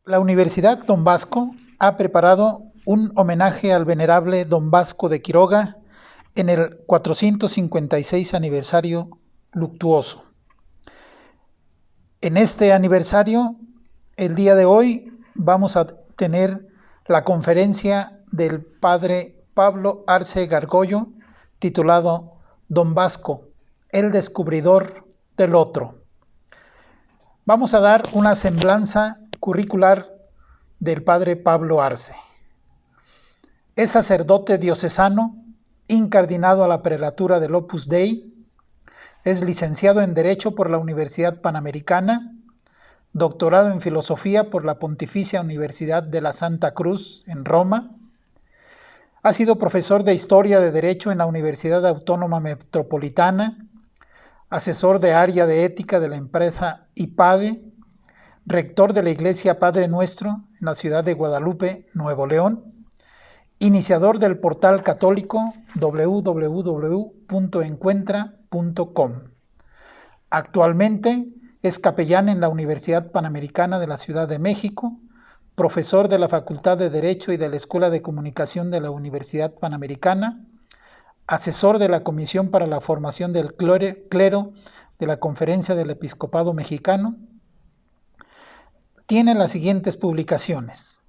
La Universidad Don Vasco ha preparado un homenaje al venerable Don Vasco de Quiroga en el 456 aniversario luctuoso. En este aniversario, el día de hoy, vamos a tener la conferencia del padre Pablo Arce Gargollo, titulado Don Vasco, el descubridor del otro. Vamos a dar una semblanza curricular del padre Pablo Arce. Es sacerdote diocesano, incardinado a la prelatura del Opus Dei, es licenciado en Derecho por la Universidad Panamericana, doctorado en Filosofía por la Pontificia Universidad de la Santa Cruz en Roma, ha sido profesor de Historia de Derecho en la Universidad Autónoma Metropolitana, asesor de área de ética de la empresa IPADE, rector de la Iglesia Padre Nuestro en la ciudad de Guadalupe, Nuevo León, iniciador del portal católico www.encuentra.com. Actualmente es capellán en la Universidad Panamericana de la Ciudad de México, profesor de la Facultad de Derecho y de la Escuela de Comunicación de la Universidad Panamericana, asesor de la Comisión para la Formación del Clero de la Conferencia del Episcopado Mexicano. Tiene las siguientes publicaciones: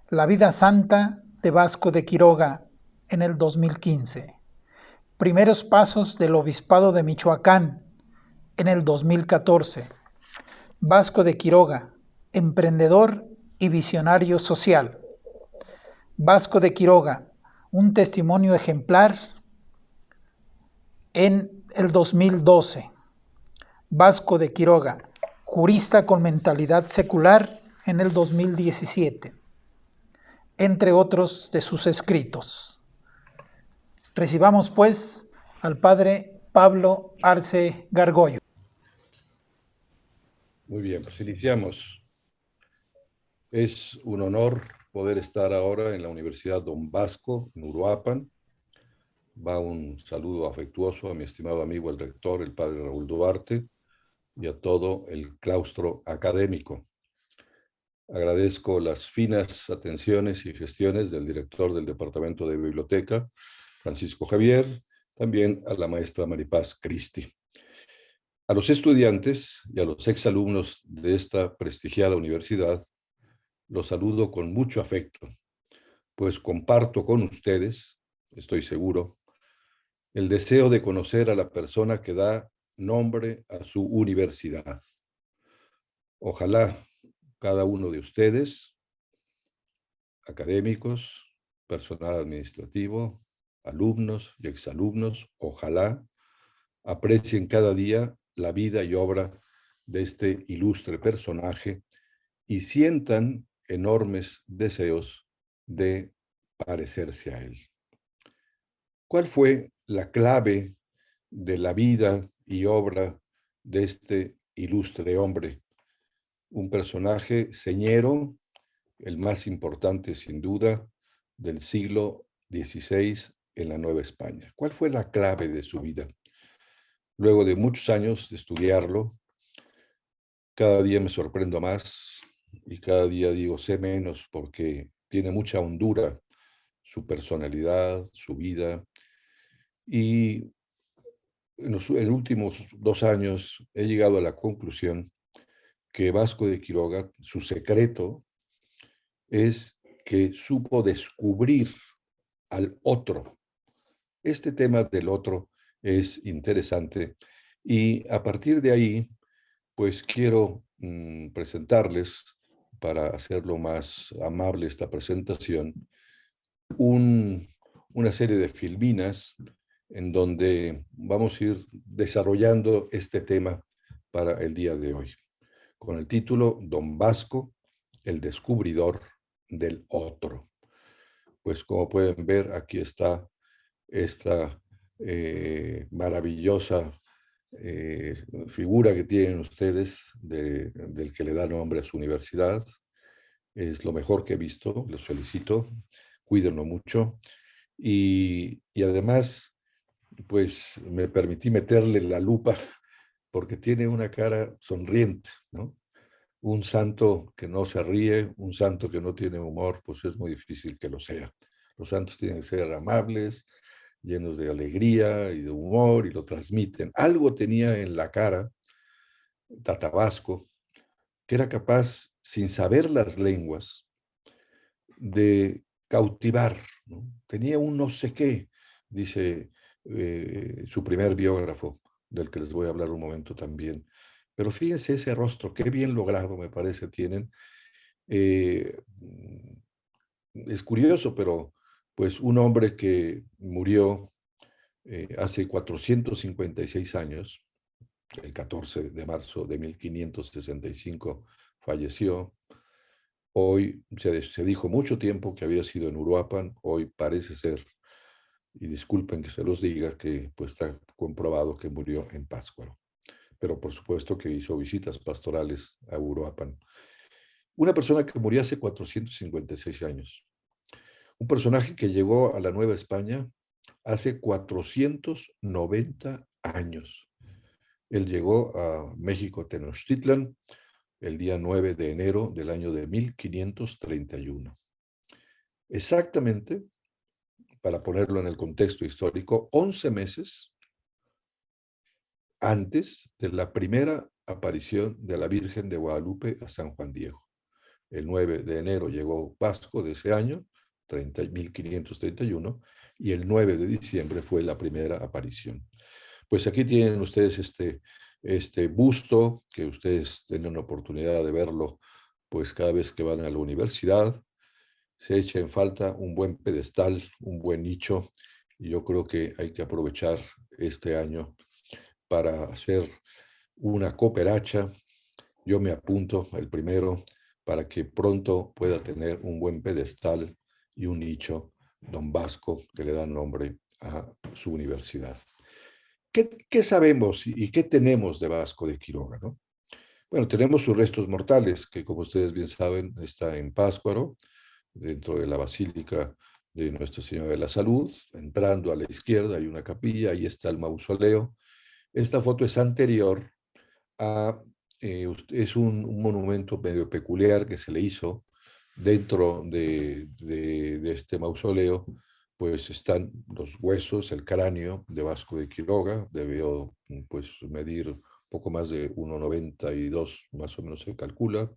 La vida santa de Vasco de Quiroga en el 2015, Primeros pasos del Obispado de Michoacán en el 2014, Vasco de Quiroga, emprendedor y visionario social, Vasco de Quiroga, un testimonio ejemplar en el 2012, Vasco de Quiroga, jurista con mentalidad secular en el 2017, entre otros de sus escritos. Recibamos, pues, al padre Pablo Arce Gargollo. Muy bien, pues iniciamos. Es un honor poder estar ahora en la Universidad Don Vasco, en Uruapan. Va un saludo afectuoso a mi estimado amigo el rector, el padre Raúl Duarte, y a todo el claustro académico. Agradezco las finas atenciones y gestiones del director del Departamento de Biblioteca, Francisco Javier, también a la maestra Maripaz Cristi. A los estudiantes y a los exalumnos de esta prestigiada universidad, los saludo con mucho afecto, pues comparto con ustedes, estoy seguro, el deseo de conocer a la persona que da nombre a su universidad. Ojalá cada uno de ustedes, académicos, personal administrativo, alumnos y exalumnos, ojalá aprecien cada día la vida y obra de este ilustre personaje y sientan enormes deseos de parecerse a él. ¿Cuál fue la clave de la vida y obra de este ilustre hombre? Un personaje señero, el más importante sin duda del siglo XVI en la Nueva España. ¿Cuál fue la clave de su vida? Luego de muchos años de estudiarlo, cada día me sorprendo más y cada día digo sé menos porque tiene mucha hondura su personalidad, su vida. Y en los últimos 2 años he llegado a la conclusión que Vasco de Quiroga, su secreto es que supo descubrir al otro. Este tema del otro es interesante y a partir de ahí, pues quiero presentarles, para hacerlo más amable esta presentación, una serie de filminas en donde vamos a ir desarrollando este tema para el día de hoy, con el título Don Vasco, el descubridor del otro. Pues como pueden ver, aquí está esta maravillosa figura que tienen ustedes del que le da nombre a su universidad. Es lo mejor que he visto, los felicito, cuídenlo mucho. Y además, pues me permití meterle la lupa porque tiene una cara sonriente, ¿no? Un santo que no se ríe, un santo que no tiene humor, pues es muy difícil que lo sea. Los santos tienen que ser amables, llenos de alegría y de humor, y lo transmiten. Algo tenía en la cara Tatabasco, que era capaz, sin saber las lenguas, de cautivar, ¿no? Tenía un no sé qué, dice su primer biógrafo, del que les voy a hablar un momento también. Pero fíjense ese rostro, qué bien logrado me parece tienen. Eh, es curioso, pero pues un hombre que murió hace 456 años, el 14 de marzo de 1565 falleció. Hoy se dijo mucho tiempo que había sido en Uruapan, hoy parece ser, y disculpen que se los diga, que pues está comprobado que murió en Pátzcuaro. Pero por supuesto que hizo visitas pastorales a Uruapan. Una persona que murió hace 456 años. Un personaje que llegó a la Nueva España hace 490 años. Él llegó a México Tenochtitlan el día 9 de enero del año de 1531. Exactamente, para ponerlo en el contexto histórico, 11 meses antes de la primera aparición de la Virgen de Guadalupe a San Juan Diego. El 9 de enero llegó Vasco de ese año, 1531, y el 9 de diciembre fue la primera aparición. Pues aquí tienen ustedes este busto, que ustedes tienen la oportunidad de verlo, pues cada vez que van a la universidad. Se echa en falta un buen pedestal, un buen nicho, y yo creo que hay que aprovechar este año para hacer una cooperacha. Yo me apunto el primero para que pronto pueda tener un buen pedestal y un nicho Don Vasco que le da nombre a su universidad. ¿Qué sabemos y qué tenemos de Vasco de Quiroga, no? Bueno, tenemos sus restos mortales, que como ustedes bien saben, está en Pátzcuaro, dentro de la Basílica de Nuestra Señora de la Salud. Entrando a la izquierda hay una capilla, ahí está el mausoleo. Esta foto es anterior a, es un monumento medio peculiar que se le hizo dentro de este mausoleo, pues están los huesos, el cráneo de Vasco de Quiroga, debió pues medir poco más de 1,92, más o menos se calcula.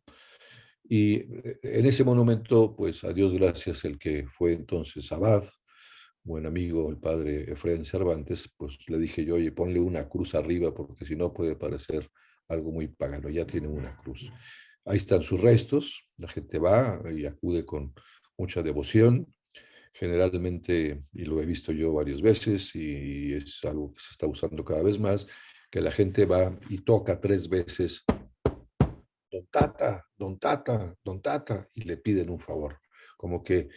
Y en ese monumento, pues a Dios gracias, el que fue entonces abad, buen amigo, el padre Efraín Cervantes, pues le dije yo, oye, ponle una cruz arriba, porque si no puede parecer algo muy pagano, ya tiene una cruz. Ahí están sus restos, la gente va y acude con mucha devoción, generalmente, y lo he visto yo varias veces, y es algo que se está usando cada vez más, que la gente va y toca 3 veces don Tata, don Tata, don Tata, y le piden un favor, como que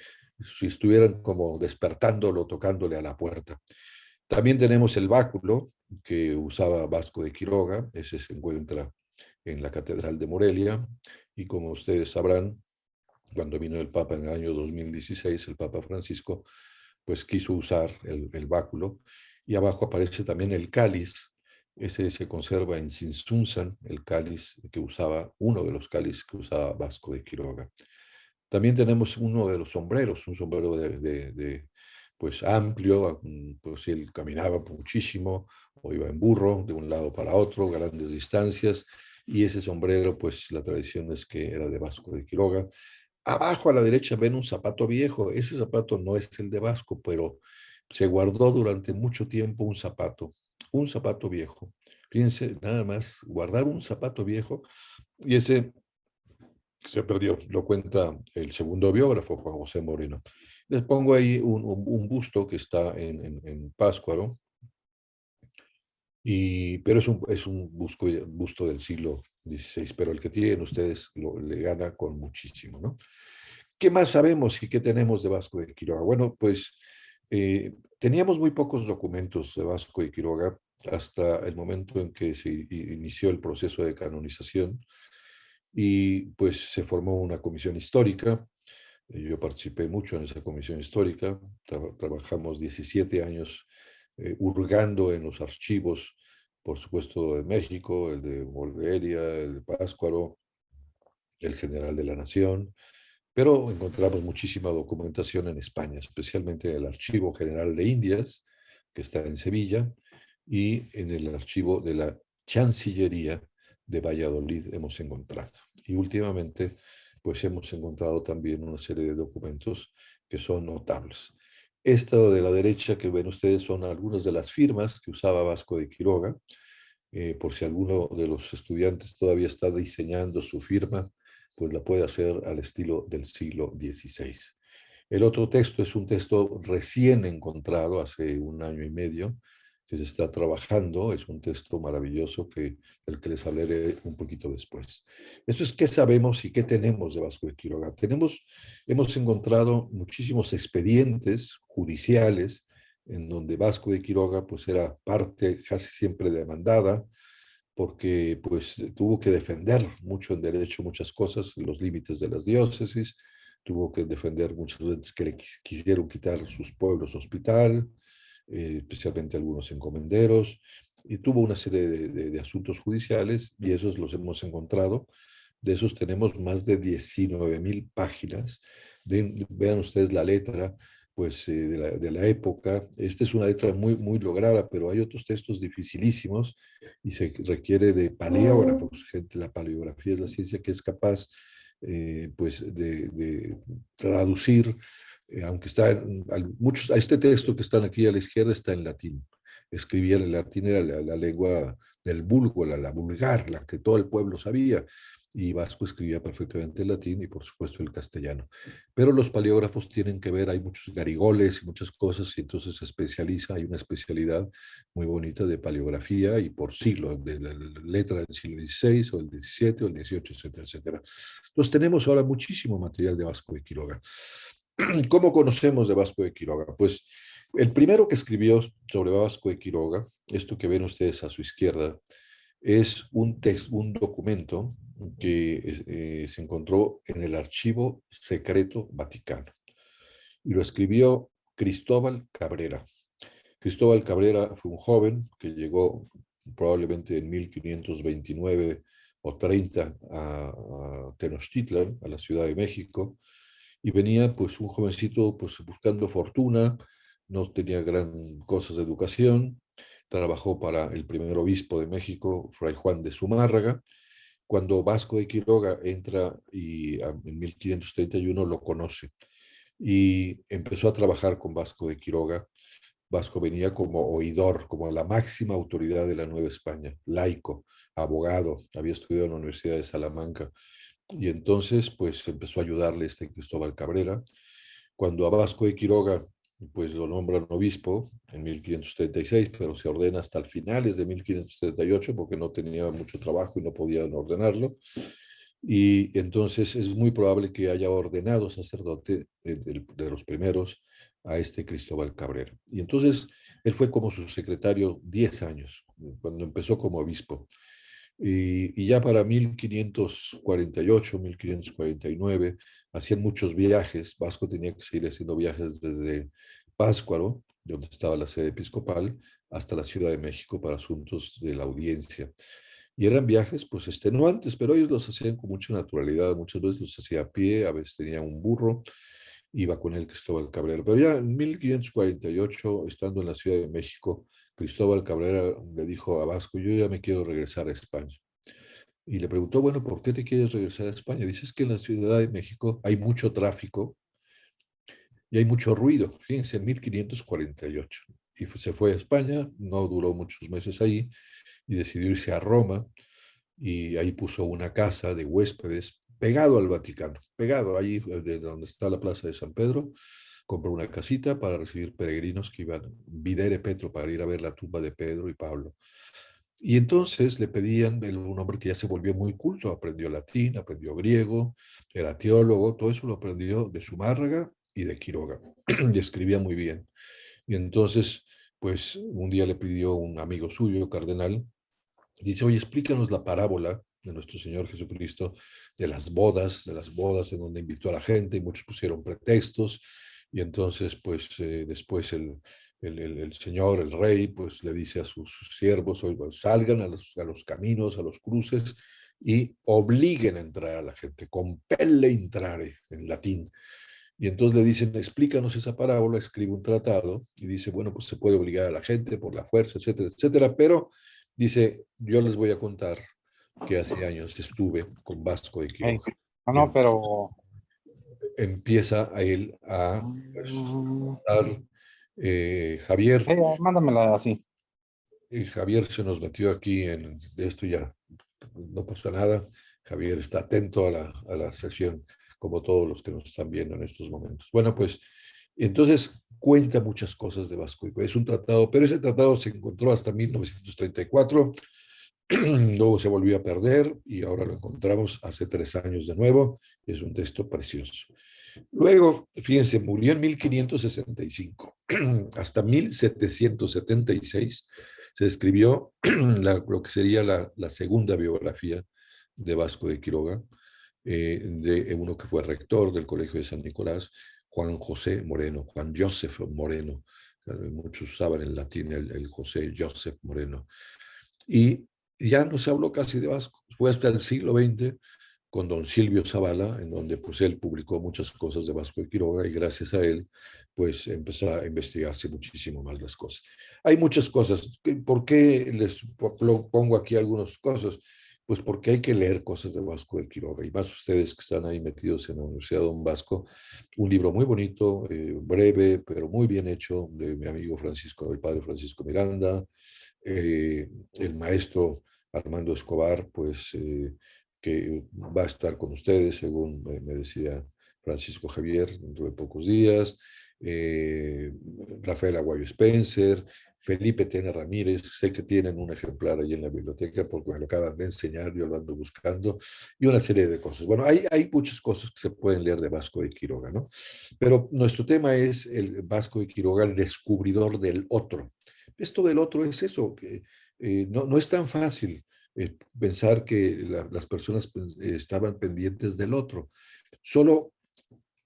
si estuvieran como despertándolo, tocándole a la puerta. También tenemos el báculo que usaba Vasco de Quiroga, ese se encuentra en la Catedral de Morelia, y como ustedes sabrán, cuando vino el Papa en el año 2016, el Papa Francisco, pues quiso usar el báculo, y abajo aparece también el cáliz. Ese se conserva en Tzintzuntzan, el cáliz que usaba, uno de los cáliz que usaba Vasco de Quiroga. También tenemos uno de los sombreros, un sombrero pues amplio, pues él caminaba muchísimo o iba en burro de un lado para otro, grandes distancias, y ese sombrero, pues la tradición es que era de Vasco de Quiroga. Abajo a la derecha ven un zapato viejo. Ese zapato no es el de Vasco, pero se guardó durante mucho tiempo un zapato viejo. Fíjense, nada más, guardar un zapato viejo, y ese se perdió, lo cuenta el segundo biógrafo, Juan José Moreno. Les pongo ahí un busto que está en Pátzcuaro, pero es un busto del siglo XVI, pero el que tienen ustedes le gana con muchísimo, ¿no? ¿Qué más sabemos y qué tenemos de Vasco de Quiroga? Bueno, pues teníamos muy pocos documentos de Vasco de Quiroga hasta el momento en que se inició el proceso de canonización, y pues se formó una comisión histórica. Yo participé mucho en esa comisión histórica, trabajamos 17 años hurgando en los archivos, por supuesto, de México, el de Morelia, el de Pátzcuaro, el general de la Nación, pero encontramos muchísima documentación en España, especialmente en el Archivo General de Indias, que está en Sevilla, y en el archivo de la Chancillería de Valladolid hemos encontrado. Y últimamente, pues hemos encontrado también una serie de documentos que son notables. Esto de la derecha que ven ustedes son algunas de las firmas que usaba Vasco de Quiroga, por si alguno de los estudiantes todavía está diseñando su firma, pues la puede hacer al estilo del siglo XVI. El otro texto es un texto recién encontrado hace un año y medio, que se está trabajando, es un texto maravilloso del que les hablaré un poquito después. Esto es qué sabemos y qué tenemos de Vasco de Quiroga. Hemos encontrado muchísimos expedientes judiciales en donde Vasco de Quiroga pues era parte casi siempre demandada, porque pues tuvo que defender mucho en derecho muchas cosas, los límites de las diócesis, tuvo que defender muchas veces que le quisieron quitar sus pueblos hospital, especialmente algunos encomenderos, y tuvo una serie de asuntos judiciales, y esos los hemos encontrado. De esos tenemos más de 19.000 páginas. Vean ustedes la letra, pues de la época. Esta es una letra muy, muy lograda, pero hay otros textos dificilísimos y se requiere de paleógrafos. Gente, la paleografía es la ciencia que es capaz pues de traducir, aunque está muchos, este texto que están aquí a la izquierda está en latín. Escribía en latín, era la lengua del vulgo, la vulgar, la que todo el pueblo sabía, y Vasco escribía perfectamente el latín y por supuesto el castellano. Pero los paleógrafos tienen que ver, hay muchos garigoles y muchas cosas, y entonces se especializa, hay una especialidad muy bonita de paleografía y por siglo, de la letra del siglo XVI o el XVII o el XVIII, etcétera, etcétera. Entonces tenemos ahora muchísimo material de Vasco de Quiroga. ¿Cómo conocemos de Vasco de Quiroga? Pues el primero que escribió sobre Vasco de Quiroga, esto que ven ustedes a su izquierda, es un documento que se encontró en el Archivo Secreto Vaticano y lo escribió Cristóbal Cabrera. Cristóbal Cabrera fue un joven que llegó probablemente en 1529 o 30 a Tenochtitlan, a la Ciudad de México, y venía pues un jovencito pues buscando fortuna, no tenía gran cosas de educación, trabajó para el primer obispo de México, Fray Juan de Zumárraga. Cuando Vasco de Quiroga entra y en 1531 lo conoce y empezó a trabajar con Vasco de Quiroga. Vasco venía como oidor, como la máxima autoridad de la Nueva España, laico, abogado, había estudiado en la Universidad de Salamanca, y entonces pues empezó a ayudarle este Cristóbal Cabrera. Cuando a Vasco de Quiroga pues lo nombran obispo en 1536, pero se ordena hasta el finales de 1538 porque no tenía mucho trabajo y no podían ordenarlo. Y entonces es muy probable que haya ordenado sacerdote de los primeros a este Cristóbal Cabrera. Y entonces él fue como su secretario 10 años, cuando empezó como obispo. Y ya para 1548, 1549, hacían muchos viajes. Vasco tenía que seguir haciendo viajes desde Pátzcuaro, donde estaba la sede episcopal, hasta la Ciudad de México para asuntos de la audiencia. Y eran viajes pues extenuantes, pero ellos los hacían con mucha naturalidad, muchas veces los hacía a pie, a veces tenía un burro, iba con él Cristóbal Cabrera. Pero ya en 1548, estando en la Ciudad de México, Cristóbal Cabrera le dijo a Vasco, yo ya me quiero regresar a España. Y le preguntó, bueno, ¿por qué te quieres regresar a España? Dices que en la Ciudad de México hay mucho tráfico y hay mucho ruido. Fíjense, en 1548. Y se fue a España, no duró muchos meses ahí, y decidió irse a Roma, y ahí puso una casa de huéspedes pegado al Vaticano, pegado allí de donde está la Plaza de San Pedro. Compró una casita para recibir peregrinos que iban videre Petro, para ir a ver la tumba de Pedro y Pablo. Y entonces le pedían, un hombre que ya se volvió muy culto, aprendió latín, aprendió griego, era teólogo, todo eso lo aprendió de Zumárraga y de Quiroga, y escribía muy bien. Y entonces, pues un día le pidió un amigo suyo, cardenal, dice, oye, explícanos la parábola de nuestro Señor Jesucristo, de las bodas en donde invitó a la gente y muchos pusieron pretextos, y entonces pues después el Señor, el Rey, pues le dice a sus siervos, oigan, salgan a los caminos, a los cruces, y obliguen a entrar a la gente, compelle intrare en latín. Y entonces le dicen, explícanos esa parábola, escribe un tratado y dice, bueno, pues se puede obligar a la gente por la fuerza, etcétera, etcétera, pero dice, yo les voy a contar que hace años estuve con Vasco de Ey, Quiroga. no, Y no, pero empieza a él a pues, mm, contar, Javier, mándamela así. Javier se nos metió aquí en de esto ya, no pasa nada. Javier está atento a la sesión, como todos los que nos están viendo en estos momentos. Bueno, pues entonces cuenta muchas cosas de Vasco. Es un tratado, pero ese tratado se encontró hasta 1934, luego se volvió a perder y ahora lo encontramos hace 3 años de nuevo. Es un texto precioso. Luego, fíjense, murió en 1565. Hasta 1776 se escribió lo que sería la segunda biografía de Vasco de Quiroga, de uno que fue rector del Colegio de San Nicolás, Juan José Moreno, Juan Joseph Moreno. Muchos saben en latín el José Joseph Moreno. Y ya no se habló casi de Vasco. Fue hasta el siglo XX con don Silvio Zavala, en donde pues él publicó muchas cosas de Vasco de Quiroga y gracias a él pues empezó a investigarse muchísimo más las cosas. Hay muchas cosas. ¿Por qué les pongo aquí algunas cosas? Pues porque hay que leer cosas de Vasco de Quiroga y más ustedes que están ahí metidos en la Universidad de Don Vasco. Un libro muy bonito, breve, pero muy bien hecho, de mi amigo Francisco, el padre Francisco Miranda, el maestro Armando Escobar, pues que va a estar con ustedes, según me decía Francisco Javier, dentro de pocos días, eh, Rafael Aguayo Spencer, Felipe Tena Ramírez, sé que tienen un ejemplar ahí en la biblioteca porque me lo acaban de enseñar, yo lo ando buscando, y una serie de cosas. Bueno, hay muchas cosas que se pueden leer de Vasco de Quiroga, ¿no? Pero nuestro tema es el Vasco de Quiroga, el descubridor del otro. Esto del otro es eso, que no es tan fácil pensar que las personas pues, estaban pendientes del otro. Solo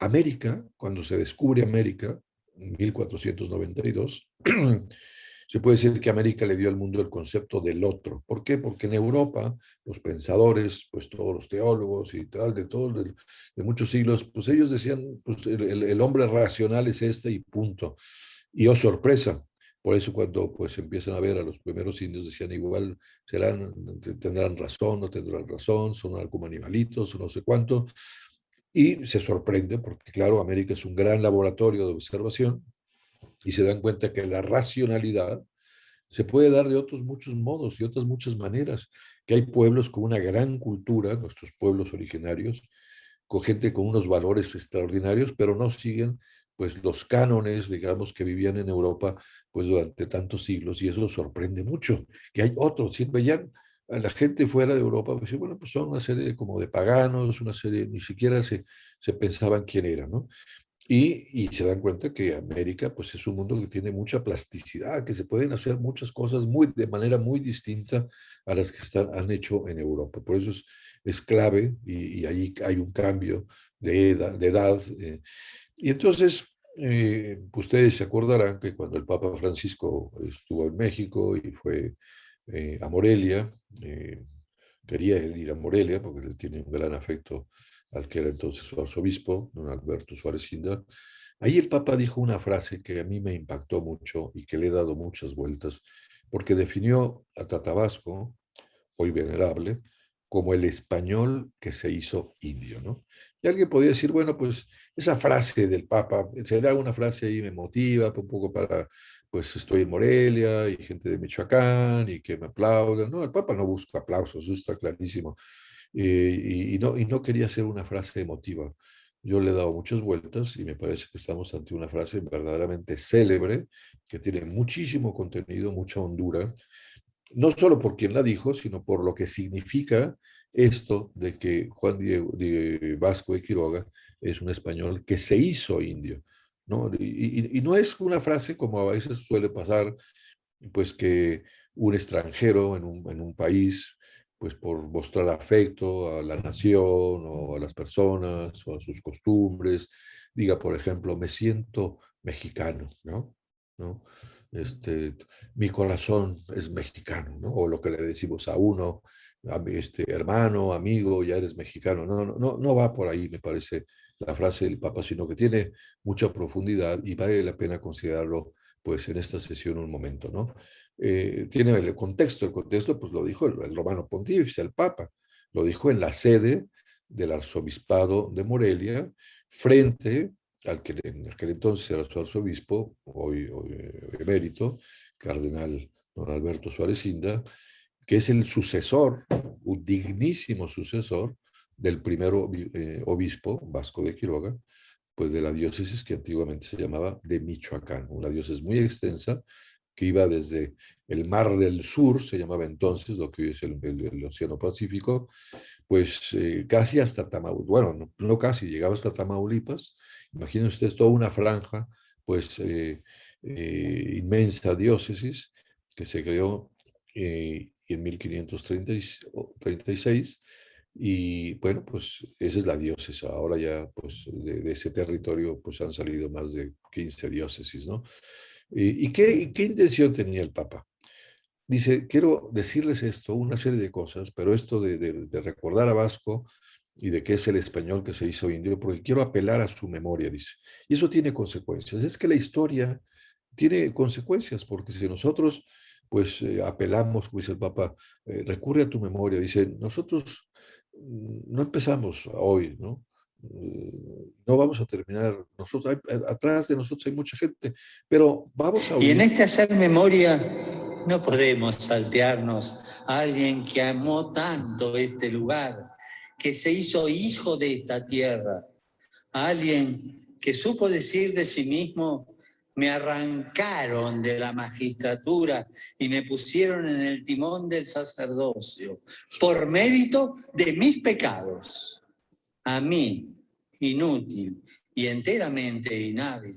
América, cuando se descubre América, en 1492, se puede decir que América le dio al mundo el concepto del otro. ¿Por qué? Porque en Europa los pensadores, pues todos los teólogos y tal, de muchos siglos, pues ellos decían, pues el hombre racional es este y punto. Y oh sorpresa, por eso cuando pues empiezan a ver a los primeros indios decían igual, tendrán razón, no tendrán razón, son como animalitos, o no sé cuánto, y se sorprende porque claro, América es un gran laboratorio de observación y se dan cuenta que la racionalidad se puede dar de otros muchos modos y otras muchas maneras, que hay pueblos con una gran cultura, nuestros pueblos originarios, con gente con unos valores extraordinarios, pero no siguen pues los cánones, digamos, que vivían en Europa pues durante tantos siglos y eso sorprende mucho, que hay otros, si veían a la gente fuera de Europa, pues bueno, pues son una serie como de paganos, una serie, ni siquiera se pensaban quién era, ¿no? Y se dan cuenta que América pues es un mundo que tiene mucha plasticidad, que se pueden hacer muchas cosas de manera muy distinta a las que han hecho en Europa. Por eso es clave y ahí hay un cambio de edad. Y entonces, ustedes se acordarán que cuando el Papa Francisco estuvo en México y fue a Morelia, quería él ir a Morelia porque él tiene un gran afecto al que era entonces su arzobispo, don Alberto Suárez Ginda. Ahí el Papa dijo una frase que a mí me impactó mucho y que le he dado muchas vueltas, porque definió a Tatabasco, hoy venerable, como el español que se hizo indio, ¿no? Y alguien podría decir, bueno, pues esa frase del Papa, se da una frase ahí me motiva un poco para, pues estoy en Morelia y gente de Michoacán y que me aplaudan. No, el Papa no busca aplausos, eso está clarísimo. Y no quería hacer una frase emotiva. Yo le he dado muchas vueltas y me parece que estamos ante una frase verdaderamente célebre, que tiene muchísimo contenido, mucha hondura, no solo por quien la dijo, sino por lo que significa esto de que Juan de Vasco de Quiroga es un español que se hizo indio, ¿no? Y no es una frase como a veces suele pasar, pues que un extranjero en un país, pues por mostrar afecto a la nación o a las personas o a sus costumbres, diga, por ejemplo, me siento mexicano, ¿no? ¿No? Este, mi corazón es mexicano, ¿no? O lo que le decimos a uno hermano, amigo, ya eres mexicano. No va por ahí, me parece, la frase del Papa, sino que tiene mucha profundidad y vale la pena considerarlo, pues, en esta sesión un momento, ¿no? Tiene el contexto, pues lo dijo el romano pontífice, el Papa, lo dijo en la sede del arzobispado de Morelia, frente al que en aquel entonces era su arzobispo, hoy emérito, cardenal don Alberto Suárez Inda, que es el sucesor, un dignísimo sucesor del primer obispo Vasco de Quiroga, pues de la diócesis que antiguamente se llamaba de Michoacán, una diócesis muy extensa que iba desde el Mar del Sur, se llamaba entonces, lo que hoy es el Océano Pacífico, pues casi hasta Tamaulipas, bueno, no casi, llegaba hasta Tamaulipas. Imaginen ustedes toda una franja, pues inmensa diócesis que se creó en 1536 y bueno, pues esa es la diócesis. Ahora ya, pues de ese territorio, pues han salido más de 15 diócesis, ¿no? ¿Y qué intención tenía el Papa? Dice, quiero decirles esto, una serie de cosas, pero esto de recordar a Vasco y de que es el español que se hizo indio, porque quiero apelar a su memoria, dice. Y eso tiene consecuencias. Es que la historia tiene consecuencias, porque si nosotros, pues, apelamos, como dice el Papa, recurre a tu memoria, dice, nosotros no empezamos hoy, ¿no? No vamos a terminar, nosotros, atrás de nosotros hay mucha gente, pero vamos a Y en unir. este hacer memoria no podemos saltearnos a alguien que amó tanto este lugar, que se hizo hijo de esta tierra, a alguien que supo decir de sí mismo, me arrancaron de la magistratura y me pusieron en el timón del sacerdocio por mérito de mis pecados. A mí, inútil y enteramente inhábil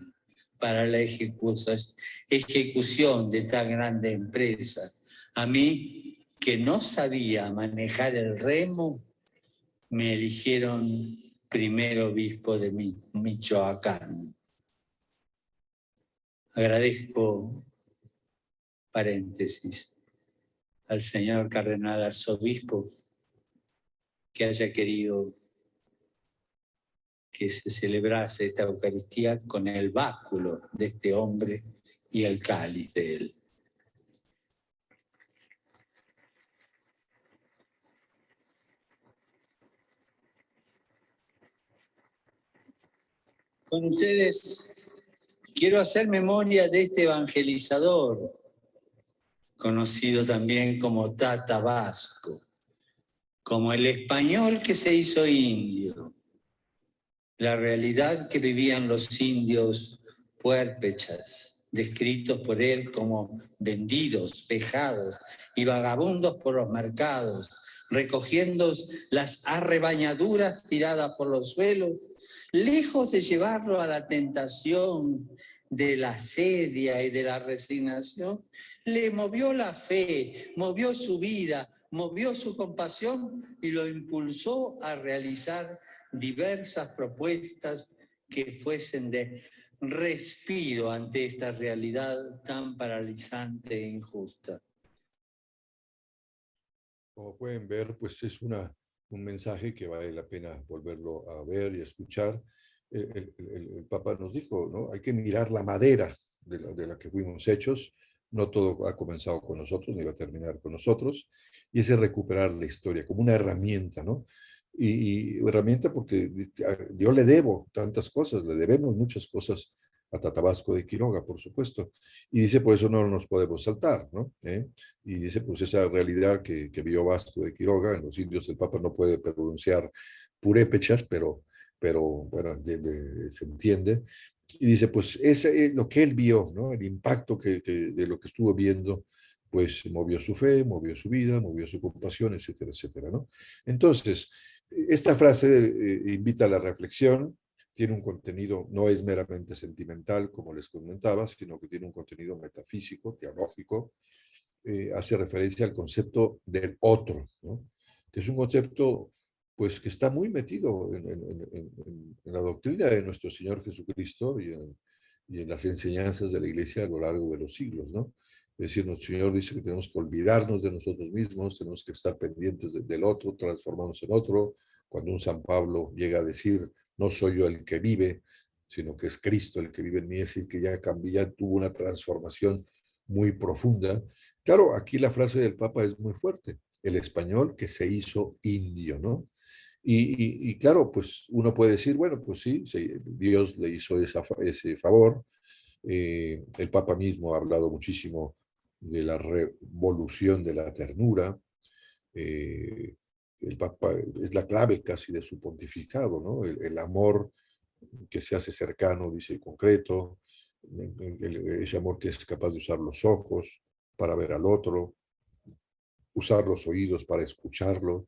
para la ejecución de tan grande empresa. A mí, que no sabía manejar el remo, me eligieron primer obispo de Michoacán. Agradezco, paréntesis, al señor cardenal arzobispo que haya querido que se celebrase esta Eucaristía con el báculo de este hombre y el cáliz de él. Con ustedes quiero hacer memoria de este evangelizador, conocido también como Tata Vasco, como el español que se hizo indio, la realidad que vivían los indios puérpechas, descritos por él como vendidos, vejados y vagabundos por los mercados, recogiendo las arrebañaduras tiradas por los suelos, lejos de llevarlo a la tentación de la asedia y de la resignación, le movió la fe, movió su vida, movió su compasión y lo impulsó a realizar diversas propuestas que fuesen de respiro ante esta realidad tan paralizante e injusta. Como pueden ver, pues es un mensaje que vale la pena volverlo a ver y a escuchar. El Papa nos dijo, ¿no? Hay que mirar la madera de la que fuimos hechos. No todo ha comenzado con nosotros, ni va a terminar con nosotros. Y ese recuperar la historia como una herramienta, ¿no? Y herramienta porque yo le debo tantas cosas, le debemos muchas cosas a Tata Vasco de Quiroga, por supuesto. Y dice, por eso no nos podemos saltar, ¿no? Y dice, pues esa realidad que vio Vasco de Quiroga, en los indios el Papa no puede pronunciar purépechas, pero bueno, se entiende. Y dice, pues ese es lo que él vio, ¿no? El impacto de lo que estuvo viendo, pues movió su fe, movió su vida, movió su compasión, etcétera, etcétera, ¿no? Entonces, esta frase invita a la reflexión, tiene un contenido, no es meramente sentimental, como les comentaba, sino que tiene un contenido metafísico, teológico, hace referencia al concepto del otro, ¿no? Que es un concepto pues que está muy metido en la doctrina de nuestro Señor Jesucristo y en las enseñanzas de la Iglesia a lo largo de los siglos, ¿no? Es decir, nuestro Señor dice que tenemos que olvidarnos de nosotros mismos, tenemos que estar pendientes del otro, transformarnos en otro. Cuando un San Pablo llega a decir, no soy yo el que vive, sino que es Cristo el que vive en mí, es decir, que ya cambió, ya tuvo una transformación muy profunda. Claro, aquí la frase del Papa es muy fuerte, el español que se hizo indio, ¿no? Y claro, pues uno puede decir, bueno, pues sí, Dios le hizo ese favor. El Papa mismo ha hablado muchísimo de la revolución de la ternura. Eh, el Papa es la clave casi de su pontificado, ¿no? El amor que se hace cercano, dice, concreto, ese amor que es capaz de usar los ojos para ver al otro, usar los oídos para escucharlo,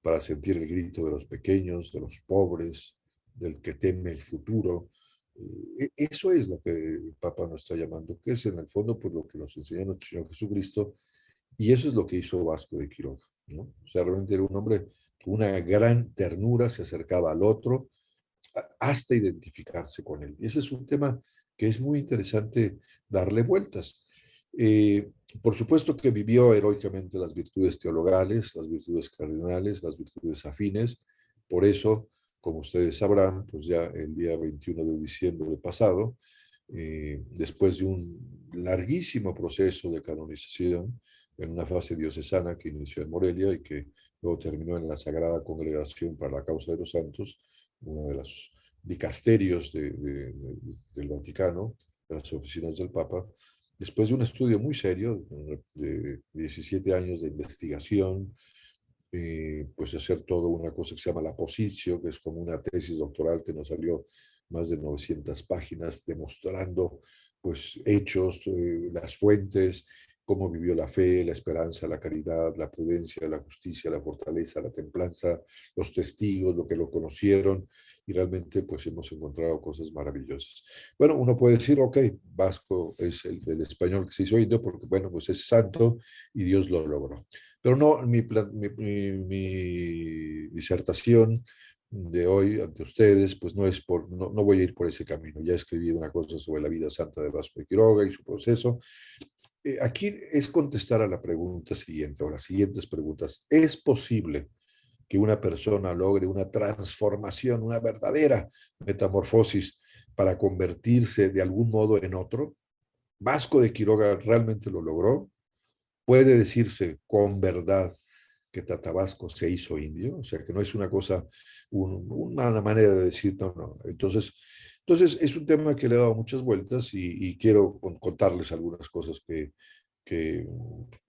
para sentir el grito de los pequeños, de los pobres, del que teme el futuro. Eso es lo que el Papa nos está llamando, que es en el fondo pues, lo que nos enseñó nuestro Señor Jesucristo, y eso es lo que hizo Vasco de Quiroga, ¿no? O sea, realmente era un hombre con una gran ternura, se acercaba al otro hasta identificarse con él. Y ese es un tema que es muy interesante darle vueltas. Eh, por supuesto que vivió heroicamente las virtudes teologales, las virtudes cardinales, las virtudes afines. Por eso, como ustedes sabrán, pues ya el día 21 de diciembre pasado, después de un larguísimo proceso de canonización, en una fase diocesana que inició en Morelia y que luego terminó en la Sagrada Congregación para la Causa de los Santos, uno de los dicasterios del Vaticano, de las oficinas del Papa, después de un estudio muy serio, de 17 años de investigación, pues hacer todo una cosa que se llama la positio, que es como una tesis doctoral que nos salió más de 900 páginas demostrando pues hechos, las fuentes, cómo vivió la fe, la esperanza, la caridad, la prudencia, la justicia, la fortaleza, la templanza, los testigos, lo que lo conocieron, y realmente pues hemos encontrado cosas maravillosas. Bueno, uno puede decir, ok, Vasco es el español que se hizo indio porque, bueno, pues es santo y Dios lo logró. Pero no, mi disertación de hoy ante ustedes, pues no es no voy a ir por ese camino. Ya escribí una cosa sobre la vida santa de Vasco de Quiroga y su proceso. Aquí es contestar a la pregunta siguiente, o las siguientes preguntas. ¿Es posible que una persona logre una transformación, una verdadera metamorfosis para convertirse de algún modo en otro? ¿Vasco de Quiroga realmente lo logró? ¿Puede decirse con verdad que Tatabasco se hizo indio? O sea, que no es una cosa, una manera de decir, no, no. Entonces, es un tema que le he dado muchas vueltas y quiero contarles algunas cosas que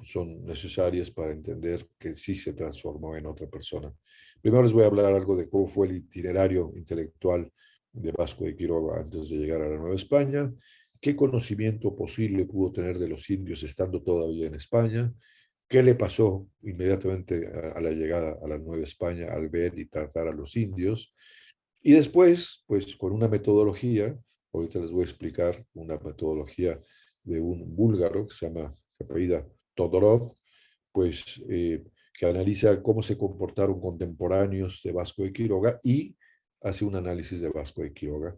son necesarias para entender que sí se transformó en otra persona. Primero les voy a hablar algo de cómo fue el itinerario intelectual de Vasco de Quiroga antes de llegar a la Nueva España, qué conocimiento posible pudo tener de los indios estando todavía en España, qué le pasó inmediatamente a la llegada a la Nueva España al ver y tratar a los indios, y después, pues con una metodología, ahorita les voy a explicar una metodología de un búlgaro que se llama, se apellida Todorov, pues que analiza cómo se comportaron contemporáneos de Vasco de Quiroga y hace un análisis de Vasco de Quiroga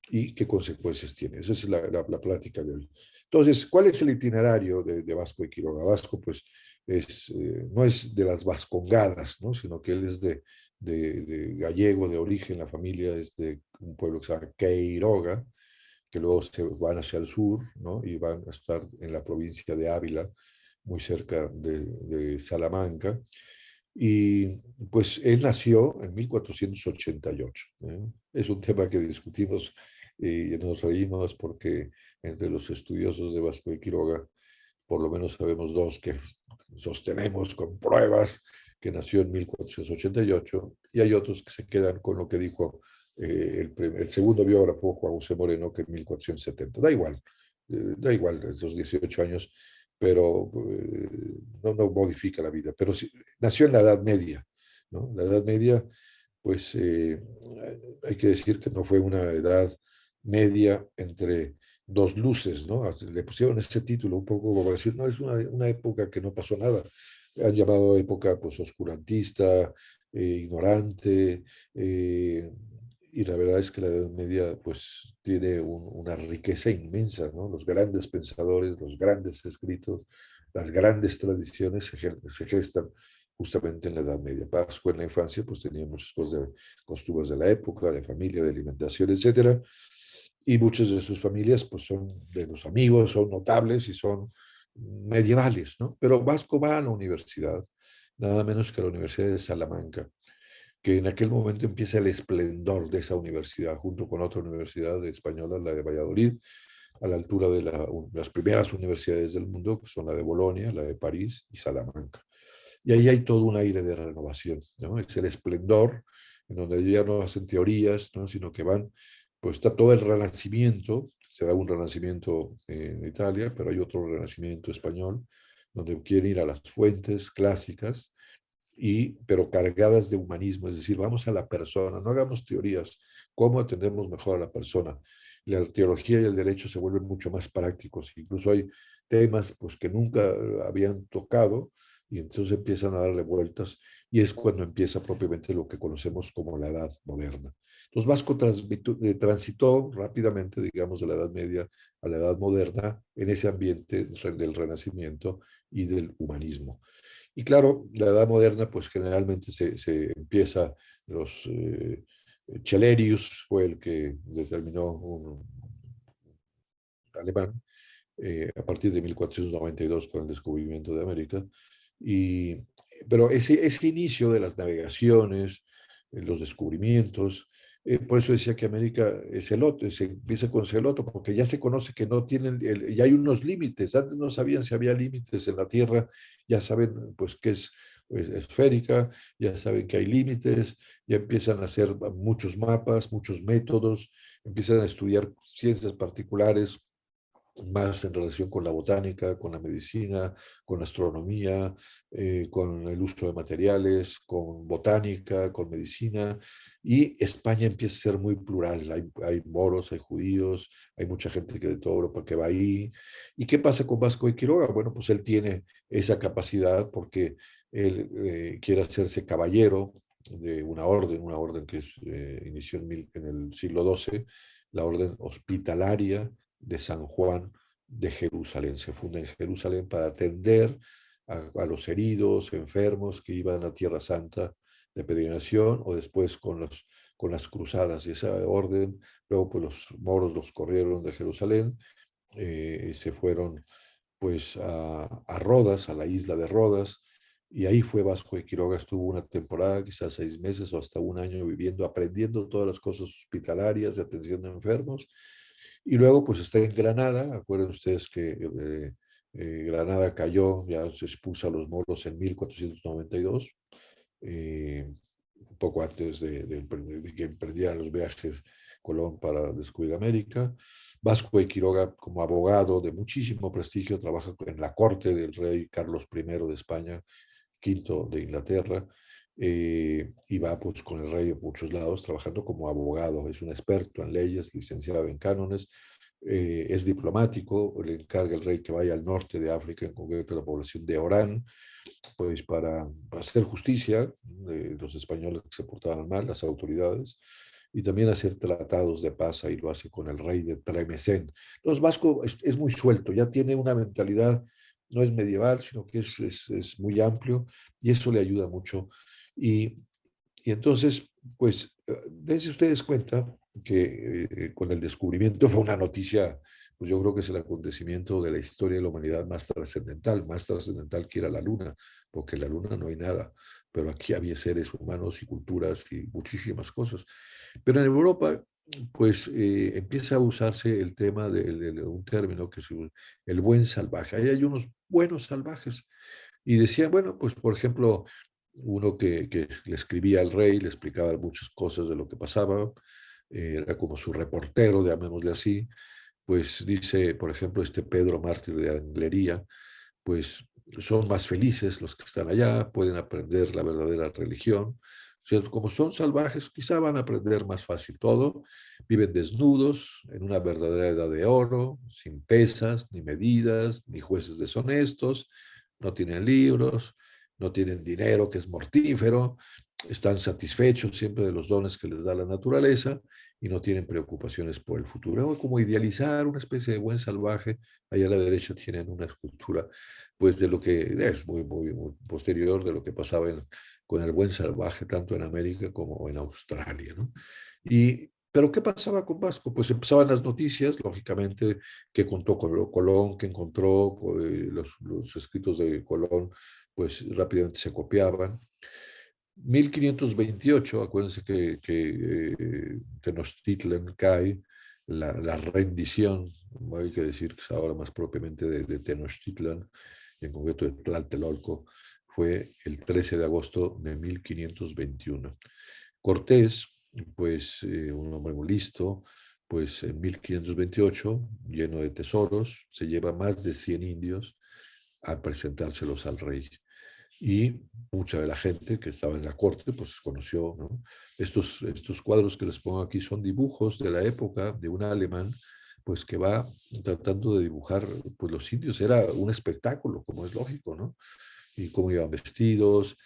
y qué consecuencias tiene. Esa es la plática de hoy. Entonces, ¿cuál es el itinerario de Vasco de Quiroga? Vasco, pues, no es de las vascongadas, ¿no? Sino que él es de gallego de origen, la familia es de un pueblo que se llama Queiroga, que luego se van hacia el sur, ¿no? Y van a estar en la provincia de Ávila, muy cerca de Salamanca. Y pues él nació en 1488. Es un tema que discutimos y nos reímos porque entre los estudiosos de Vasco de Quiroga, por lo menos sabemos dos que sostenemos con pruebas que nació en 1488 y hay otros que se quedan con lo que dijo el segundo biógrafo, Juan José Moreno, que en 1470. Da igual esos 18 años, pero no modifica la vida. Pero sí, nació en la Edad Media, ¿no? La Edad Media, pues hay que decir que no fue una edad media entre dos luces, ¿no? Le pusieron ese título un poco como para decir, no, es una época que no pasó nada. Han llamado época pues oscurantista, ignorante, y la verdad es que la Edad Media pues tiene una riqueza inmensa, ¿no? Los grandes pensadores, los grandes escritos, las grandes tradiciones se gestan justamente en la Edad Media. Pascual en la infancia pues tenía muchas cosas de costumbres de la época, de familia, de alimentación, etcétera, y muchas de sus familias pues son de los amigos, son notables y son medievales, ¿no? Pero Vasco va a la universidad, nada menos que a la Universidad de Salamanca, que en aquel momento empieza el esplendor de esa universidad, junto con otra universidad española, la de Valladolid, a la altura de las primeras universidades del mundo, que son la de Bolonia, la de París y Salamanca. Y ahí hay todo un aire de renovación, ¿no? Es el esplendor, en donde ya no hacen teorías, ¿no? Sino que van, pues está todo el renacimiento, se da un renacimiento en Italia, pero hay otro renacimiento español, donde quieren ir a las fuentes clásicas, pero cargadas de humanismo, es decir, vamos a la persona, no hagamos teorías, ¿cómo atendemos mejor a la persona? La teología y el derecho se vuelven mucho más prácticos, incluso hay temas pues, que nunca habían tocado y entonces empiezan a darle vueltas y es cuando empieza propiamente lo que conocemos como la Edad Moderna. Entonces Vasco transitó rápidamente, digamos, de la Edad Media a la Edad Moderna en ese ambiente del Renacimiento y del humanismo. Y claro, la edad moderna, pues generalmente se empieza, Cellerius fue el que determinó un alemán, a partir de 1492 con el descubrimiento de América. Y, pero ese inicio de las navegaciones, los descubrimientos, por eso decía que América es elote, se empieza con celoto, porque ya se conoce que no tienen, ya hay unos límites. Antes no sabían si había límites en la Tierra, ya saben pues que es pues, esférica, ya saben que hay límites, ya empiezan a hacer muchos mapas, muchos métodos, empiezan a estudiar ciencias particulares más en relación con la botánica, con la medicina, con la astronomía, con el uso de materiales, con botánica, con medicina, y España empieza a ser muy plural. Hay moros, hay judíos, hay mucha gente que de toda Europa que va ahí. ¿Y qué pasa con Vasco de Quiroga? Bueno, pues él tiene esa capacidad porque él quiere hacerse caballero de una orden que inició en el siglo XII, la orden hospitalaria de San Juan de Jerusalén. Se funda en Jerusalén para atender a los heridos, enfermos que iban a Tierra Santa de peregrinación o después con las cruzadas. Y esa orden, luego pues los moros los corrieron de Jerusalén y se fueron pues a Rodas, a la isla de Rodas, y ahí fue Vasco de Quiroga, estuvo una temporada, quizás 6 meses o hasta un año viviendo, aprendiendo todas las cosas hospitalarias de atención de enfermos, y luego pues está en Granada, acuerden ustedes que Granada cayó, ya se expuso a los moros en 1492, un poco antes de que emprendieran los viajes Colón para descubrir América. Vasco de Quiroga, como abogado de muchísimo prestigio, trabaja en la corte del rey Carlos I de España, V de Inglaterra, y va pues, con el rey a muchos lados trabajando como abogado. Es un experto en leyes, licenciado en cánones, es diplomático, le encarga el rey que vaya al norte de África, en concreto la población de Orán, pues para hacer justicia de los españoles que se portaban mal, las autoridades, y también hacer tratados de paz, y lo hace con el rey de Tlemcen. Entonces Vasco es muy suelto, ya tiene una mentalidad, no es medieval, sino que es muy amplio, y eso le ayuda mucho. Y, y entonces, pues, dense ustedes cuenta que con el descubrimiento fue una noticia, pues yo creo que es el acontecimiento de la historia de la humanidad más trascendental que ir a la Luna, porque en la Luna no hay nada, pero aquí había seres humanos y culturas y muchísimas cosas. Pero en Europa, pues empieza a usarse el tema de un término que es el buen salvaje. Ahí hay unos buenos salvajes. Y decían, bueno, pues por ejemplo, uno que le escribía al rey, le explicaba muchas cosas de lo que pasaba, era como su reportero, llamémosle así, pues dice, por ejemplo, este Pedro Mártir de Anglería, pues son más felices los que están allá, pueden aprender la verdadera religión. O sea, como son salvajes, quizá van a aprender más fácil todo. Viven desnudos, en una verdadera edad de oro, sin pesas, ni medidas, ni jueces deshonestos, no tienen libros, no tienen dinero, que es mortífero, están satisfechos siempre de los dones que les da la naturaleza y no tienen preocupaciones por el futuro. Como idealizar una especie de buen salvaje. Allá a la derecha tienen una escultura, pues de lo que es muy posterior de lo que pasaba con el buen salvaje, tanto en América como en Australia, ¿no? Pero ¿qué pasaba con Vasco? Pues empezaban las noticias, lógicamente, que contó Colón, que encontró los escritos de Colón, pues rápidamente se copiaban. 1528, acuérdense que Tenochtitlan cae, la rendición, hay que decir que es ahora más propiamente de Tenochtitlan, en concreto de Tlatelolco, fue el 13 de agosto de 1521. Cortés, pues un hombre muy listo, pues en 1528, lleno de tesoros, se lleva más de 100 indios a presentárselos al rey. Y mucha de la gente que estaba en la corte, pues conoció, ¿no? Estos cuadros que les pongo aquí son dibujos de la época de un alemán, pues que va tratando de dibujar, pues los indios. Era un espectáculo, como es lógico, ¿no? Y cómo iban vestidos.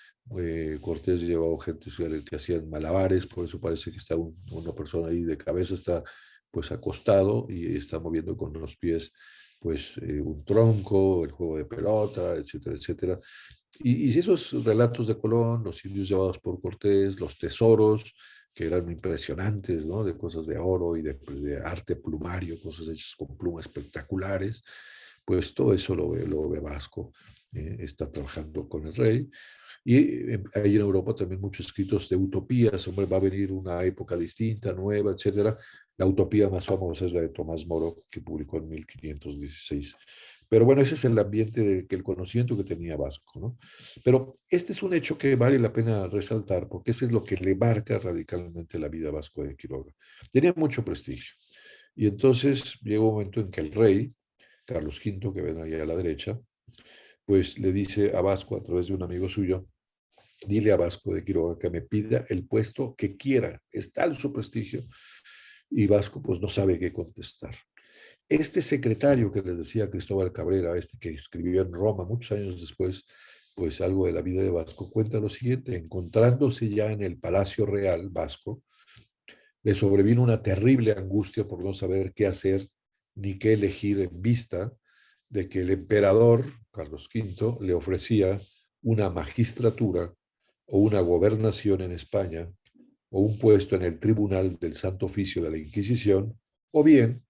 Cortés llevaba gente que hacían malabares, por eso parece que está una persona ahí de cabeza, está pues acostado y está moviendo con los pies pues un tronco, el juego de pelota, etcétera, etcétera. Y esos relatos de Colón, los indios llevados por Cortés, los tesoros, que eran impresionantes, ¿no? De cosas de oro y de arte plumario, cosas hechas con plumas espectaculares, pues todo eso lo ve Vasco, está trabajando con el rey. Y hay en Europa también muchos escritos de utopías, hombre, va a venir una época distinta, nueva, etcétera. La utopía más famosa es la de Tomás Moro, que publicó en 1516. Pero bueno, ese es el ambiente el conocimiento que tenía Vasco, ¿no? Pero este es un hecho que vale la pena resaltar, porque ese es lo que le marca radicalmente la vida a Vasco de Quiroga. Tenía mucho prestigio. Y entonces llegó un momento en que el rey, Carlos V, que ven ahí a la derecha, pues le dice a Vasco a través de un amigo suyo, dile a Vasco de Quiroga que me pida el puesto que quiera, es tal su prestigio, y Vasco pues no sabe qué contestar. Este secretario que les decía Cristóbal Cabrera, este que escribió en Roma muchos años después, pues algo de la vida de Vasco, cuenta lo siguiente: encontrándose ya en el Palacio Real Vasco, le sobrevino una terrible angustia por no saber qué hacer ni qué elegir en vista de que el emperador, Carlos V, le ofrecía una magistratura o una gobernación en España o un puesto en el Tribunal del Santo Oficio de la Inquisición, o bien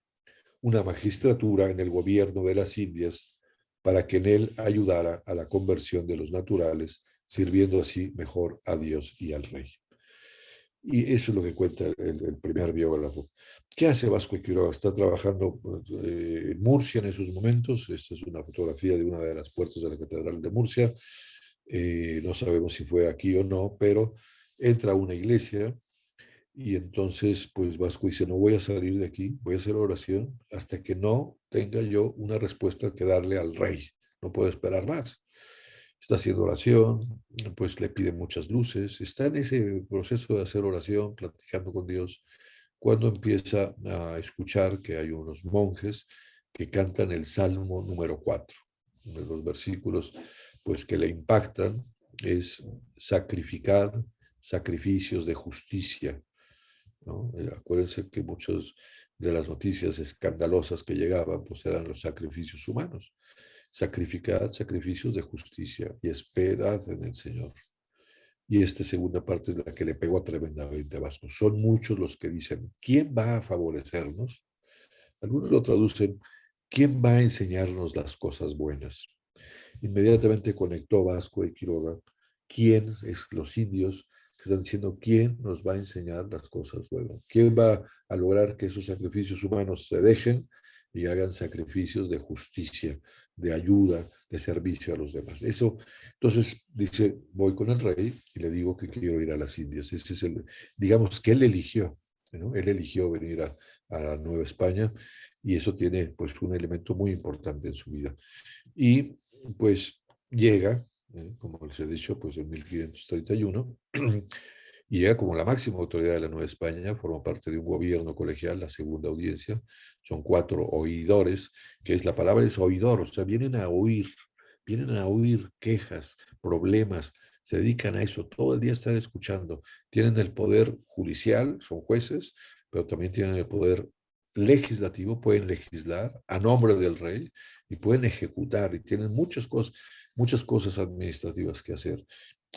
una magistratura en el gobierno de las Indias para que en él ayudara a la conversión de los naturales, sirviendo así mejor a Dios y al rey. Y eso es lo que cuenta el primer biógrafo. ¿Qué hace Vasco de Quiroga? Está trabajando en Murcia en esos momentos. Esta es una fotografía de una de las puertas de la Catedral de Murcia. No sabemos si fue aquí o no, pero entra a una iglesia y entonces pues Vasco dice, no voy a salir de aquí, voy a hacer oración hasta que no tenga yo una respuesta que darle al rey. No puedo esperar más. Está haciendo oración, pues le pide muchas luces, está en ese proceso de hacer oración, platicando con Dios, cuando empieza a escuchar que hay unos monjes que cantan el Salmo número 4. Uno de los versículos pues que le impactan es sacrificad sacrificios de justicia, ¿no? Acuérdense que muchas de las noticias escandalosas que llegaban pues eran los sacrificios humanos. Sacrificad sacrificios de justicia y esperad en el Señor. Y esta segunda parte es la que le pegó tremendamente a Vasco. Son muchos los que dicen, ¿quién va a favorecernos? Algunos lo traducen, ¿quién va a enseñarnos las cosas buenas? Inmediatamente conectó Vasco de Quiroga, ¿quién es los indios? Que están diciendo, ¿quién nos va a enseñar las cosas buenas? ¿Quién va a lograr que esos sacrificios humanos se dejen y hagan sacrificios de justicia, de ayuda, de servicio a los demás? Eso, entonces dice, voy con el rey y le digo que quiero ir a las Indias. Ese es digamos que él eligió, ¿no? Él eligió venir a la Nueva España y eso tiene pues un elemento muy importante en su vida. Y pues llega, como les he dicho, pues en 1531, y llega como la máxima autoridad de la Nueva España, forma parte de un gobierno colegial, la segunda audiencia, son 4 oidores, que es la palabra es oidor, o sea, vienen a oír quejas, problemas, se dedican a eso, todo el día están escuchando. Tienen el poder judicial, son jueces, pero también tienen el poder legislativo, pueden legislar a nombre del rey y pueden ejecutar y tienen muchas cosas administrativas que hacer.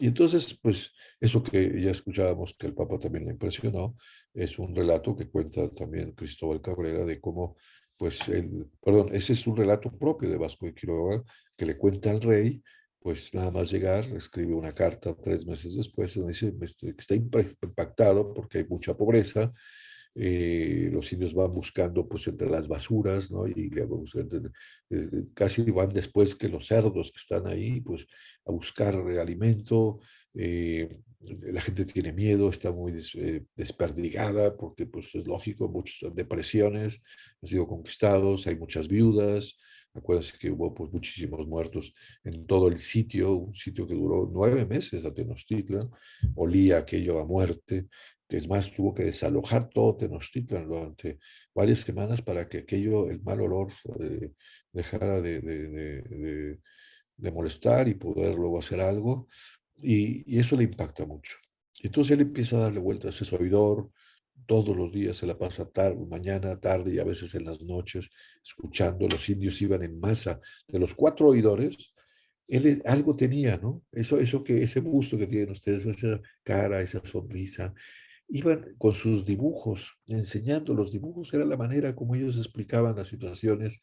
Y entonces, pues, eso que ya escuchábamos, que el Papa también le impresionó, es un relato que cuenta también Cristóbal Cabrera de cómo, pues, perdón, ese es un relato propio de Vasco de Quiroga, que le cuenta al rey, pues nada más llegar, escribe una carta 3 meses después, donde dice que está impactado porque hay mucha pobreza, los indios van buscando pues entre las basuras, ¿no? Y casi van después que los cerdos que están ahí, pues a buscar alimento. La gente tiene miedo, está muy desperdigada porque pues es lógico, muchas depresiones, han sido conquistados, hay muchas viudas. Acuérdense que hubo pues, muchísimos muertos en todo el sitio, un sitio que duró 9 meses a Tenochtitlan, olía aquello a muerte, que es más, tuvo que desalojar todo Tenochtitlan durante varias semanas para que aquello, el mal olor, dejara de molestar y poder luego hacer algo. Y eso le impacta mucho. Entonces él empieza a darle vueltas, es oidor, todos los días se la pasa tarde, mañana, tarde y a veces en las noches, escuchando. Los indios iban en masa. De los 4 oidores, él algo tenía, ¿no? Ese busto que tienen ustedes, esa cara, esa sonrisa, iban con sus dibujos, enseñando los dibujos, era la manera como ellos explicaban las situaciones.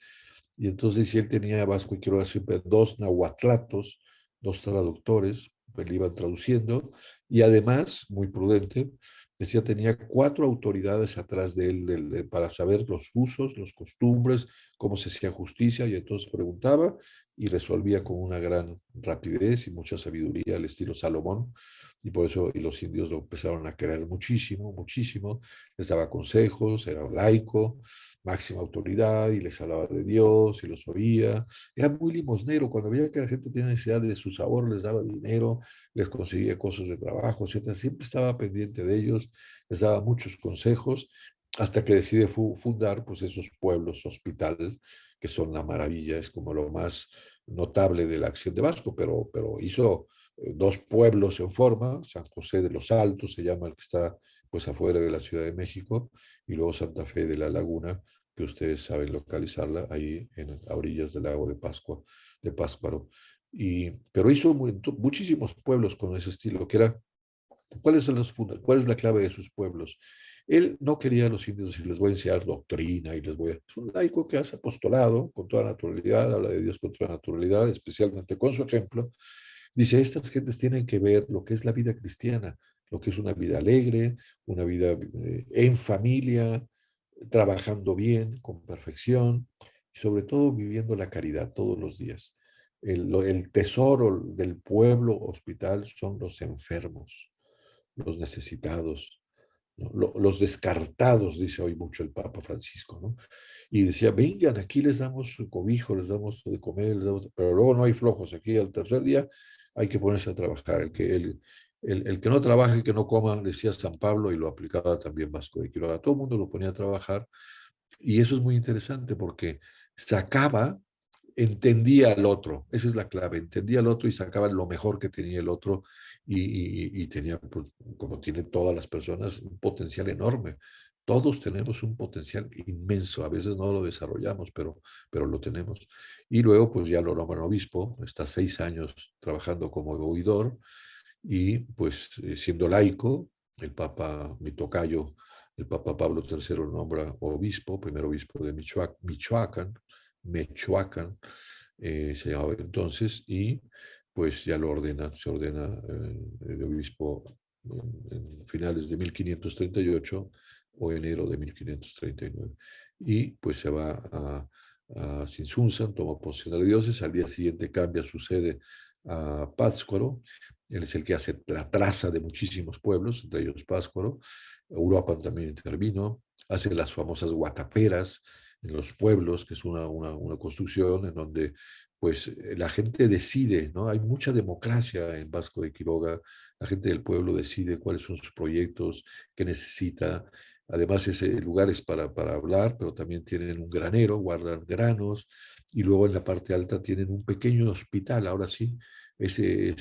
Y entonces, si él tenía Vasco y Quiroga siempre 2 nahuatlatos, 2 traductores, pues le iban traduciendo, y además, muy prudente, decía, tenía 4 autoridades atrás de él para saber los usos, los costumbres, cómo se hacía justicia, y entonces preguntaba y resolvía con una gran rapidez y mucha sabiduría, al estilo Salomón, y por eso y los indios lo empezaron a querer muchísimo, muchísimo, les daba consejos, era laico, máxima autoridad, y les hablaba de Dios, y los oía, era muy limosnero, cuando veía que la gente tenía necesidad de su sabor, les daba dinero, les conseguía cosas de trabajo, etcétera, siempre estaba pendiente de ellos, les daba muchos consejos, hasta que decide fundar pues esos pueblos hospital, que son la maravilla, es como lo más notable de la acción de Vasco, pero hizo 2 pueblos en forma, San José de los Altos se llama el que está pues afuera de la Ciudad de México, y luego Santa Fe de la Laguna, que ustedes saben localizarla ahí a orillas del lago de Pátzcuaro. Pero hizo muchísimos pueblos con ese estilo, que era, ¿cuál es la clave de sus pueblos? Él no quería a los indios decir, les voy a enseñar doctrina y les voy a... Es un laico que hace apostolado con toda naturalidad, habla de Dios con toda naturalidad, especialmente con su ejemplo. Dice, estas gentes tienen que ver lo que es la vida cristiana, lo que es una vida alegre, una vida en familia, trabajando bien, con perfección, y sobre todo viviendo la caridad todos los días. El tesoro del pueblo hospital son los enfermos, los necesitados, ¿no? Los descartados, dice hoy mucho el Papa Francisco, ¿no? Y decía, vengan, aquí les damos cobijo, les damos de comer, pero luego no hay flojos, aquí al tercer día hay que ponerse a trabajar. El que no trabaje, que no coma, decía San Pablo, y lo aplicaba también Vasco de Quiroga. Todo el mundo lo ponía a trabajar, y eso es muy interesante porque sacaba, entendía al otro, esa es la clave, entendía al otro y sacaba lo mejor que tenía el otro, y tenía, pues, como tienen todas las personas, un potencial enorme. Todos tenemos un potencial inmenso, a veces no lo desarrollamos, pero lo tenemos. Y luego, pues ya lo nombran obispo, está 6 años trabajando como oidor, y pues siendo laico, el Papa, mi tocayo, el Papa Pablo III lo nombra obispo, primer obispo de Michoacán, se llamaba entonces, y pues ya se ordena de obispo en finales de 1538 o enero de 1539. Y pues se va a Tzintzuntzan, toma posesión de la diócesis, al día siguiente cambia su sede a Pátzcuaro. Él es el que hace la traza de muchísimos pueblos, entre ellos Pátzcuaro. Uruapan también intervino, hace las famosas guataperas en los pueblos, que es una construcción en donde pues la gente decide, ¿no? Hay mucha democracia en Vasco de Quiroga, la gente del pueblo decide cuáles son sus proyectos, qué necesita. Además, ese lugar es para hablar, pero también tienen un granero, guardan granos, y luego en la parte alta tienen un pequeño hospital, ahora sí, ese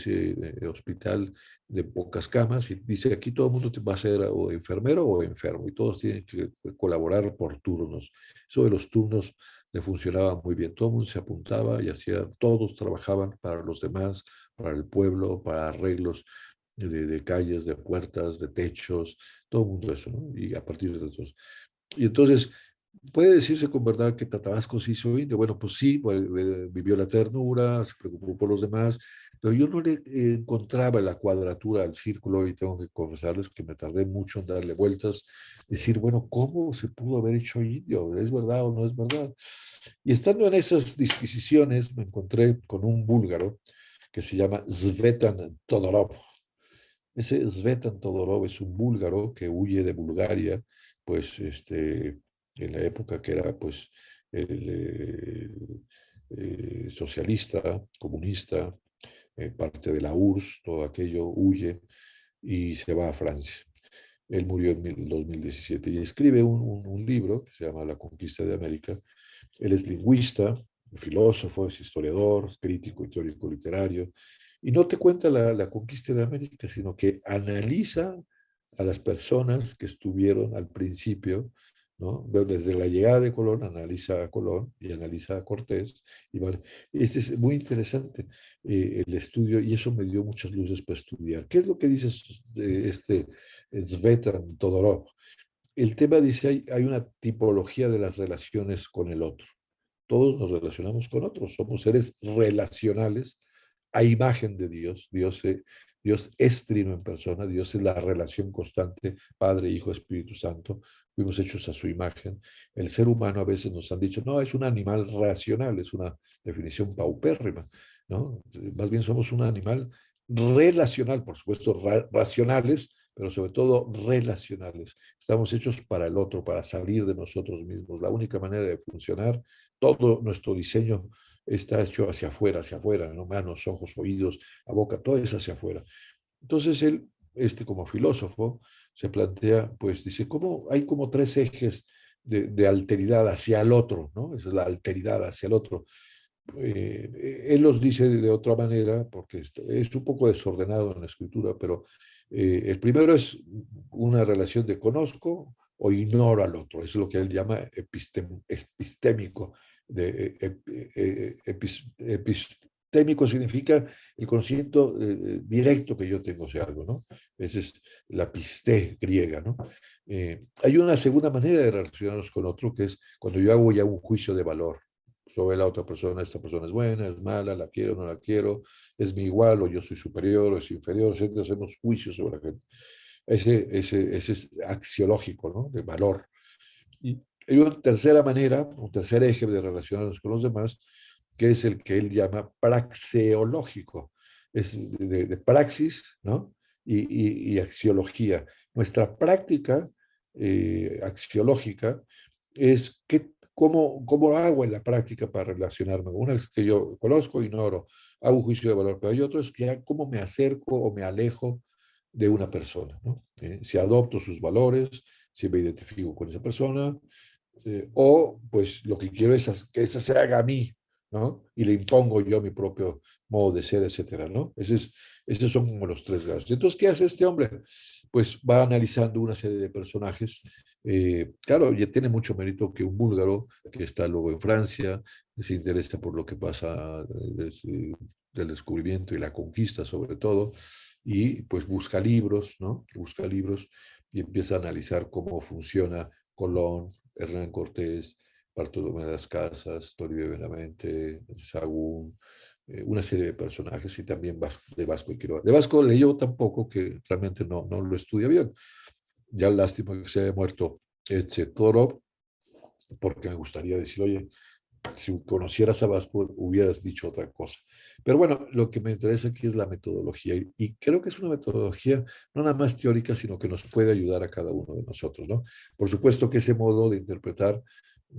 hospital de pocas camas y dice, aquí todo el mundo va a ser o enfermero o enfermo y todos tienen que colaborar por turnos. Eso de los turnos le funcionaba muy bien. Todo el mundo se apuntaba y hacía, todos trabajaban para los demás, para el pueblo, para arreglos de calles, de puertas, de techos, todo el mundo eso, ¿no? Y a partir de eso. Y entonces, puede decirse con verdad que Tatabasco se hizo indio. Bueno, pues sí, pues, vivió la ternura, se preocupó por los demás, pero yo no le encontraba la cuadratura al círculo y tengo que confesarles que me tardé mucho en darle vueltas, decir, bueno, ¿cómo se pudo haber hecho indio? ¿Es verdad o no es verdad? Y estando en esas disquisiciones, me encontré con un búlgaro que se llama Svetan Todorov. Ese Svetan Todorov es un búlgaro que huye de Bulgaria, pues, en la época que era, pues, socialista, comunista, parte de la URSS, todo aquello, huye y se va a Francia. Él murió en 2017 y escribe un libro que se llama La conquista de América. Él es lingüista, filósofo, es historiador, crítico y teórico literario, y no te cuenta la conquista de América, sino que analiza a las personas que estuvieron al principio, ¿no? Desde la llegada de Colón, analiza a Colón y analiza a Cortés. Y vale, este es muy interesante el estudio y eso me dio muchas luces para estudiar. ¿Qué es lo que dice Svetan Todorov? El tema dice, hay una tipología de las relaciones con el otro. Todos nos relacionamos con otros, somos seres relacionales a imagen de Dios. Dios es trino en persona, Dios es la relación constante, Padre, Hijo, Espíritu Santo, fuimos hechos a su imagen. El ser humano a veces nos han dicho, no, es un animal racional, es una definición paupérrima, ¿no? Más bien somos un animal relacional, por supuesto, racionales, pero sobre todo relacionales. Estamos hechos para el otro, para salir de nosotros mismos. La única manera de funcionar, todo nuestro diseño está hecho hacia afuera, ¿no? Manos, ojos, oídos, la boca, todo es hacia afuera. Entonces él, como filósofo, se plantea, pues dice, ¿cómo hay como tres ejes de alteridad hacia el otro, ¿no? Esa es la alteridad hacia el otro. Él los dice de otra manera, porque es un poco desordenado en la escritura, pero el primero es una relación de conozco o ignoro al otro, eso es lo que él llama epistémico. Epistémico significa el conocimiento directo que yo tengo de algo, ¿no? Esa es la pisté griega, ¿no? Hay una segunda manera de relacionarnos con otro, que es cuando yo hago ya un juicio de valor sobre la otra persona, esta persona es buena, es mala, la quiero, no la quiero, es mi igual o yo soy superior o es inferior, etc. Hacemos juicios sobre la gente. Ese es axiológico, ¿no? De valor. Y hay una tercera manera, un tercer eje de relacionarnos con los demás, que es el que él llama praxeológico. Es de praxis, ¿no? Y axiología. Nuestra práctica axiológica es cómo hago en la práctica para relacionarme. Una es que yo conozco, ignoro, hago un juicio de valor, pero hay otro es que cómo me acerco o me alejo de una persona, ¿no? Si adopto sus valores, si me identifico con esa persona, o pues lo que quiero es que esa se haga a mí, ¿no? Y le impongo yo mi propio modo de ser, etcétera, ¿no? Esos son como los tres grados. Entonces, ¿qué hace este hombre? Pues va analizando una serie de personajes. Claro, ya tiene mucho mérito que un búlgaro que está luego en Francia, que se interesa por lo que pasa del descubrimiento y la conquista sobre todo, y pues busca libros, ¿no? Busca libros y empieza a analizar cómo funciona Colón, Hernán Cortés, Bartolomé de las Casas, Toribio Benavente, Sahagún, una serie de personajes y también de Vasco y Quiroga. De Vasco leyó tampoco que realmente no lo estudia bien. Ya lástima que se haya muerto Toro, porque me gustaría decir, oye, si conocieras a Vasco hubieras dicho otra cosa. Pero bueno, lo que me interesa aquí es la metodología y creo que es una metodología no nada más teórica, sino que nos puede ayudar a cada uno de nosotros, ¿no? Por supuesto que ese modo de interpretar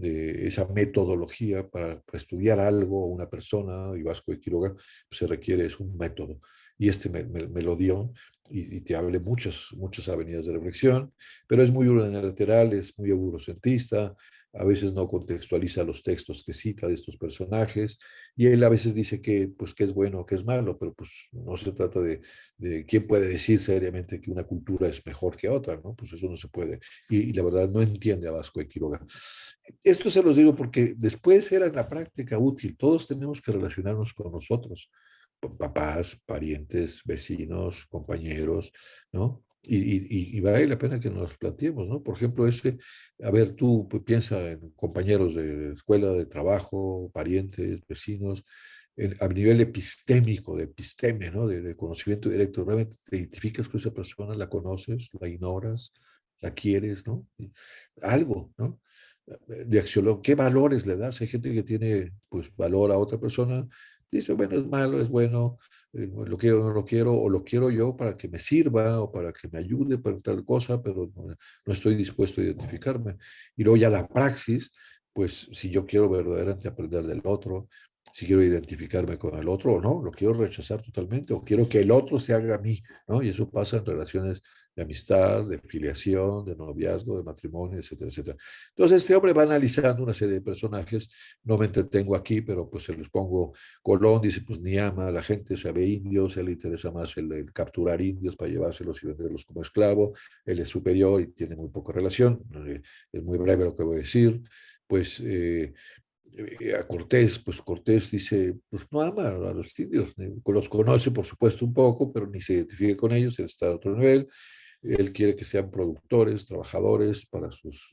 esa metodología para estudiar algo o una persona, y Vasco de Quiroga, pues se requiere, es un método. Y me lo dio y te hable muchas avenidas de reflexión, pero es muy unilateral, es muy eurocentrista, a veces no contextualiza los textos que cita de estos personajes, Y él a veces dice que, pues, que es bueno o que es malo, pero pues no se trata de quién puede decir seriamente que una cultura es mejor que otra, ¿no? Pues eso no se puede. Y la verdad no entiende a Vasco de Quiroga. Esto se los digo porque después era en la práctica útil. Todos tenemos que relacionarnos con nosotros, papás, parientes, vecinos, compañeros, ¿no? Y vale la pena que nos planteemos, ¿no? Por ejemplo, a ver, tú pues, piensa en compañeros de escuela, de trabajo, parientes, vecinos, a nivel epistémico, de episteme, ¿no? De conocimiento directo, realmente te identificas con esa persona, la conoces, la ignoras, la quieres, ¿no? Algo, ¿no? De acción, ¿qué valores le das? Hay gente que tiene, pues, valor a otra persona, dice, bueno, es malo, es bueno, lo quiero o no lo quiero, o lo quiero yo para que me sirva o para que me ayude para tal cosa, pero no estoy dispuesto a identificarme. Y luego ya la praxis, pues si yo quiero verdaderamente aprender del otro, si quiero identificarme con el otro o no, lo quiero rechazar totalmente, o quiero que el otro se haga a mí, ¿no? Y eso pasa en relaciones de amistad, de filiación, de noviazgo, de matrimonio, etcétera, etcétera. Entonces este hombre va analizando una serie de personajes, no me entretengo aquí, pero pues se los pongo. Colón dice, pues ni ama a la gente, sabe indios, a él le interesa más el capturar indios para llevárselos y venderlos como esclavo, él es superior y tiene muy poca relación, es muy breve lo que voy a decir, pues a Cortés, pues Cortés dice, pues no ama a los indios, los conoce por supuesto un poco, pero ni se identifica con ellos, él está a otro nivel, él quiere que sean productores, trabajadores para sus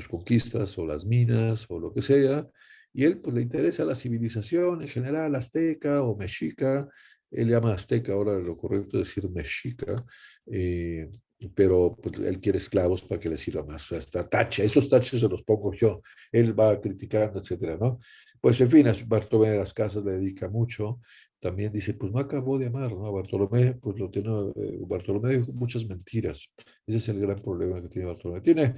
conquistas o las minas o lo que sea. Y él pues le interesa la civilización en general, azteca o mexica. Él llama azteca, ahora lo correcto es decir mexica. Eh, pero pues, él quiere esclavos para que le sirva más. O sea, hasta tache, esos taches se los pongo yo. Él va criticando, etcétera, ¿no? Pues en fin, a Bartolomé de las Casas le dedica mucho, también dice, pues no acabó de amar, ¿no? Bartolomé, pues lo tiene, Bartolomé dijo muchas mentiras. Ese es el gran problema que tiene Bartolomé. Tiene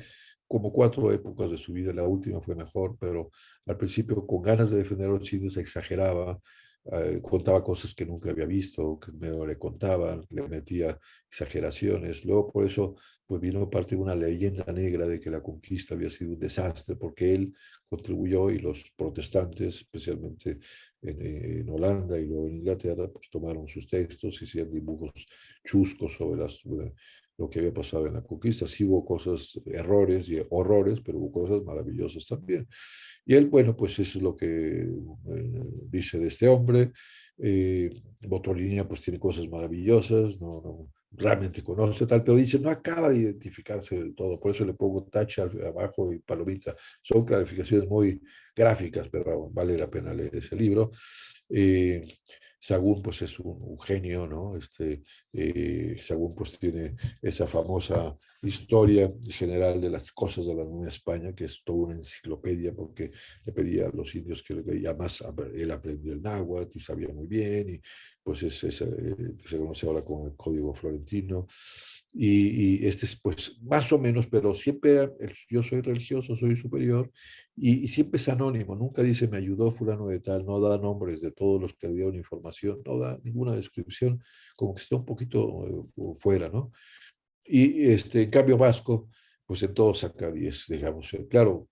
como 4 épocas de su vida, la última fue mejor, pero al principio con ganas de defender a los indios exageraba, contaba cosas que nunca había visto, que medio le contaban, le metía exageraciones. Luego por eso pues vino parte de una leyenda negra de que la conquista había sido un desastre, porque él contribuyó y los protestantes, especialmente en Holanda y luego en Inglaterra, pues tomaron sus textos y hacían dibujos chuscos sobre lo que había pasado en la conquista. Sí hubo cosas, errores y horrores, pero hubo cosas maravillosas también. Y él, bueno, pues eso es lo que dice de este hombre. Botolina pues tiene cosas maravillosas, no, realmente conoce tal, pero dice, no acaba de identificarse del todo, por eso le pongo tacha abajo y palomita. Son clarificaciones muy gráficas, pero vale la pena leer ese libro. Eh, Sagún pues es un genio, ¿no? Sagún pues tiene esa famosa historia general de las cosas de la Nueva España, que es toda una enciclopedia porque le pedía a los indios que ya más él aprendió el náhuatl y sabía muy bien, y pues se conoce ahora como el Código Florentino. Y este es pues más o menos, pero siempre yo soy religioso, soy superior, y siempre es anónimo, nunca dice me ayudó fulano de tal, no da nombres de todos los que le dieron información, no da ninguna descripción, como que está un poquito fuera, ¿no? Y en cambio Vasco, pues en todo saca 10, digamos. Claro,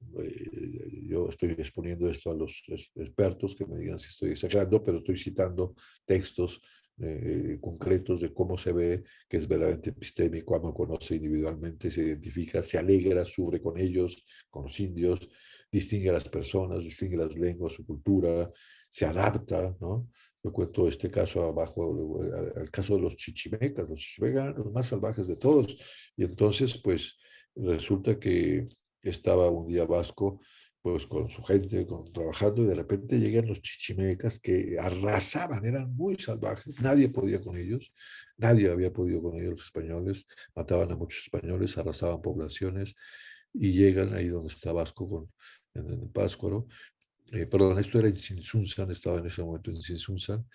yo estoy exponiendo esto a los expertos que me digan si estoy exagerando, pero estoy citando textos concretos de cómo se ve que es verdaderamente epistémico, ama, conoce individualmente, se identifica, se alegra, sufre con ellos, con los indios, distingue a las personas, distingue las lenguas, su cultura, se adapta, ¿no? Yo cuento este caso abajo, el caso de los chichimecas, los más salvajes de todos. Y entonces, pues, resulta que estaba un día Vasco, pues, con su gente, trabajando, y de repente llegan los chichimecas que arrasaban, eran muy salvajes, nadie podía con ellos, nadie había podido con ellos los españoles, mataban a muchos españoles, arrasaban poblaciones, y llegan ahí donde está Vasco en Pátzcuaro. Perdón, esto era en Sinsunzan, estaba en ese momento en Sinsunzan,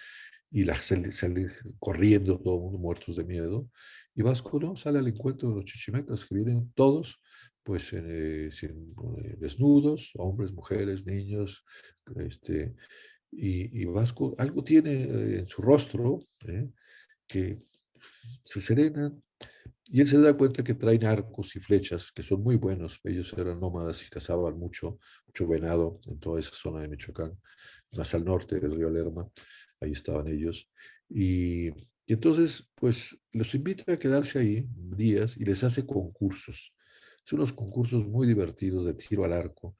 y sale corriendo todo el mundo muertos de miedo, y Vasco no sale al encuentro de los chichimecas que vienen todos pues desnudos, hombres, mujeres, niños, este, y Vasco algo tiene en su rostro que se serenan, Y él se da cuenta que traen arcos y flechas, que son muy buenos. Ellos eran nómadas y cazaban mucho venado en toda esa zona de Michoacán, más al norte del río Lerma, ahí estaban ellos. Y, y entonces, pues, los invita a quedarse ahí días y les hace concursos. Son unos concursos muy divertidos de tiro al arco.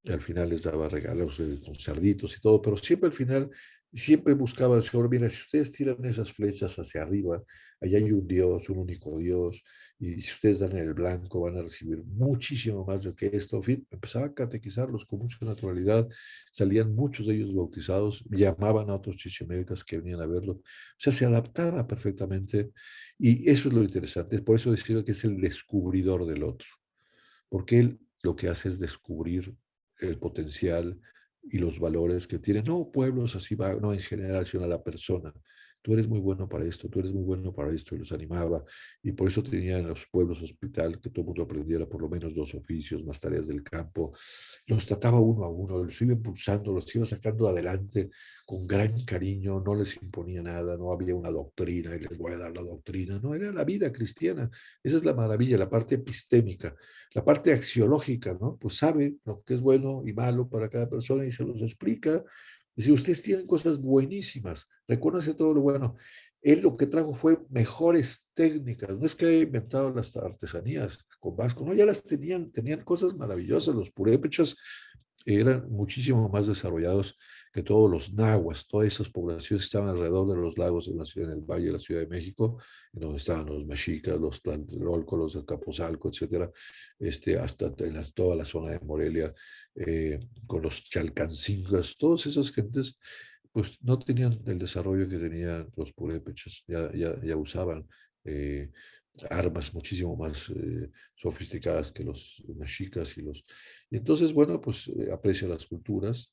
Y al final les daba regalos con cerditos y todo, pero siempre al final, siempre buscaba el Señor, mira, si ustedes tiran esas flechas hacia arriba, allá hay un Dios, un único Dios, y si ustedes dan el blanco van a recibir muchísimo más de que esto. En fin, empezaba a catequizarlos con mucha naturalidad, salían muchos de ellos bautizados, llamaban a otros chichimecas que venían a verlo, o sea, se adaptaba perfectamente, y eso es lo interesante, por eso decirlo que es el descubridor del otro, porque él lo que hace es descubrir el potencial y los valores que tiene, no pueblos así, no en general, sino a la persona. Tú eres muy bueno para esto, tú eres muy bueno para esto, y los animaba, y por eso tenía en los pueblos hospital, que todo el mundo aprendiera por lo menos 2 oficios, más tareas del campo, los trataba uno a uno, los iba impulsando, los iba sacando adelante con gran cariño, no les imponía nada, no había una doctrina y les voy a dar la doctrina, no, era la vida cristiana, esa es la maravilla, la parte epistémica. La parte axiológica, ¿no? Pues sabe lo que es bueno y malo para cada persona y se los explica. Dice, ustedes tienen cosas buenísimas, reconoce todo lo bueno. Él lo que trajo fue mejores técnicas, no es que haya inventado las artesanías con Vasco, no, ya las tenían cosas maravillosas, los purépechas eran muchísimo más desarrollados que todos los nahuas, todas esas poblaciones que estaban alrededor de los lagos de la ciudad del Valle, de la Ciudad de México, en donde estaban los mexicas, los tlatelolcos, los de Capozalco, etcétera, hasta en toda la zona de Morelia, con los chalcancingas, todas esas gentes, pues no tenían el desarrollo que tenían los purépechas, ya usaban eh, armas muchísimo más sofisticadas que los mexicas y entonces, bueno, pues aprecia las culturas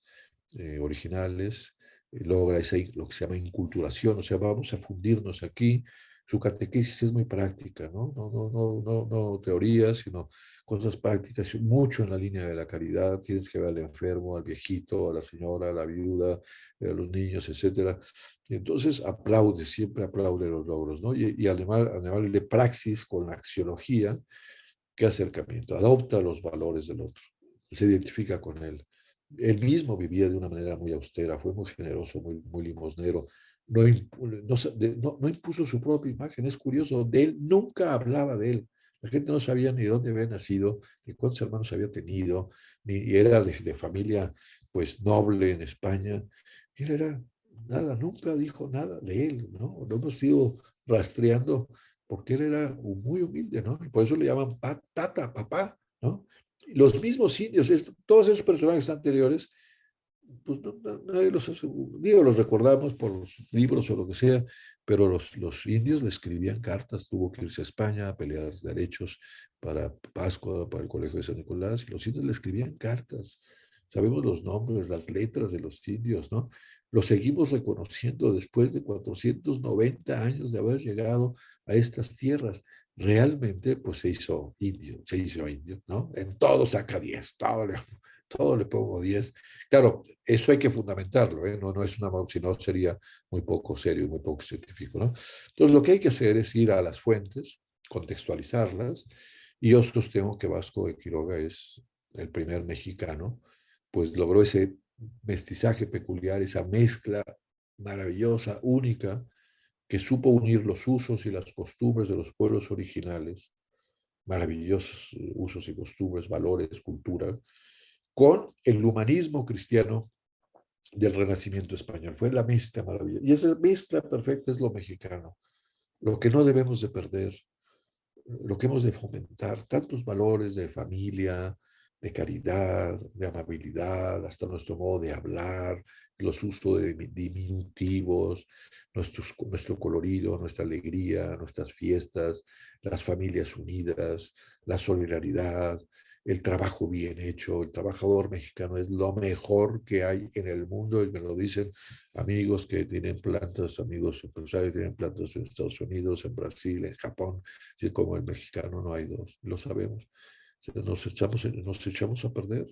originales, logra lo que se llama inculturación, o sea, vamos a fundirnos aquí. Su catequesis es muy práctica, ¿no? No teorías, sino cosas prácticas, mucho en la línea de la caridad. Tienes que ver al enfermo, al viejito, a la señora, a la viuda, a los niños, etcétera. Y entonces aplaude, siempre aplaude los logros, ¿no? Y además de praxis con la axiología, ¿qué acercamiento? Adopta los valores del otro, se identifica con él. Él mismo vivía de una manera muy austera, fue muy generoso, muy limosnero, no impuso su propia imagen, es curioso, de él nunca hablaba de él. La gente no sabía ni dónde había nacido, ni cuántos hermanos había tenido, ni era de familia pues noble en España. Él era nada, nunca dijo nada de él, ¿no? Lo hemos ido rastreando porque él era muy humilde, ¿no? Y por eso le llaman tata, papá, ¿no? Y los mismos indios, todos esos personajes anteriores, pues nadie digo, los recordamos por los libros o lo que sea, pero los indios le escribían cartas, tuvo que irse a España a pelear derechos para Pascua, para el Colegio de San Nicolás, y los indios le escribían cartas. Sabemos los nombres, las letras de los indios, ¿no? Los seguimos reconociendo después de 490 años de haber llegado a estas tierras. Realmente, pues se hizo indio, ¿no? En todo saca 10, todo le pongo 10. Claro, eso hay que fundamentarlo, ¿eh? No es una, si no sería muy poco serio y muy poco científico, ¿no? Entonces, lo que hay que hacer es ir a las fuentes, contextualizarlas, y yo sostengo que Vasco de Quiroga es el primer mexicano, pues logró ese mestizaje peculiar, esa mezcla maravillosa, única, que supo unir los usos y las costumbres de los pueblos originales, maravillosos usos y costumbres, valores, cultura, con el humanismo cristiano del Renacimiento español. Fue la mezcla maravillosa. Y esa mezcla perfecta es lo mexicano, lo que no debemos de perder, lo que hemos de fomentar, tantos valores de familia, de caridad, de amabilidad, hasta nuestro modo de hablar, los usos de diminutivos, nuestro colorido, nuestra alegría, nuestras fiestas, las familias unidas, la solidaridad, el trabajo bien hecho. El trabajador mexicano es lo mejor que hay en el mundo y me lo dicen amigos que tienen plantas, amigos empresarios que tienen plantas en Estados Unidos, en Brasil, en Japón. Si como el mexicano no hay dos, lo sabemos. Nos echamos a perder.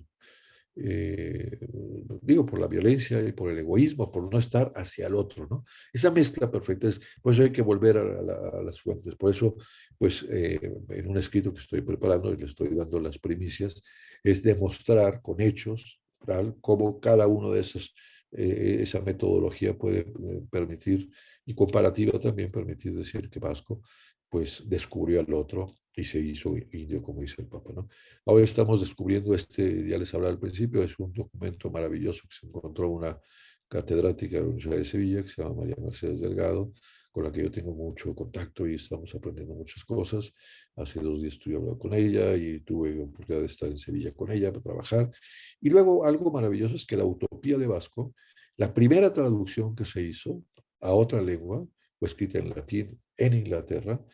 digo, por la violencia y por el egoísmo, por no estar hacia el otro, ¿no? Esa mezcla perfecta es, por eso hay que volver a las fuentes. Por eso, pues, en un escrito que estoy preparando y le estoy dando las primicias, es demostrar con hechos, tal, cómo cada uno de esos, esa metodología puede permitir, y comparativa también permitir decir que Vasco, pues, descubrió al otro y se hizo indio, como dice el Papa, ¿no? Ahora estamos descubriendo ya les hablaba al principio, es un documento maravilloso que se encontró una catedrática de la Universidad de Sevilla, que se llama María Mercedes Delgado, con la que yo tengo mucho contacto y estamos aprendiendo muchas cosas. Hace 2 días estuve hablando con ella y tuve la oportunidad de estar en Sevilla con ella para trabajar. Y luego algo maravilloso es que la Utopía de Vasco, la primera traducción que se hizo a otra lengua, fue escrita en latín en Inglaterra,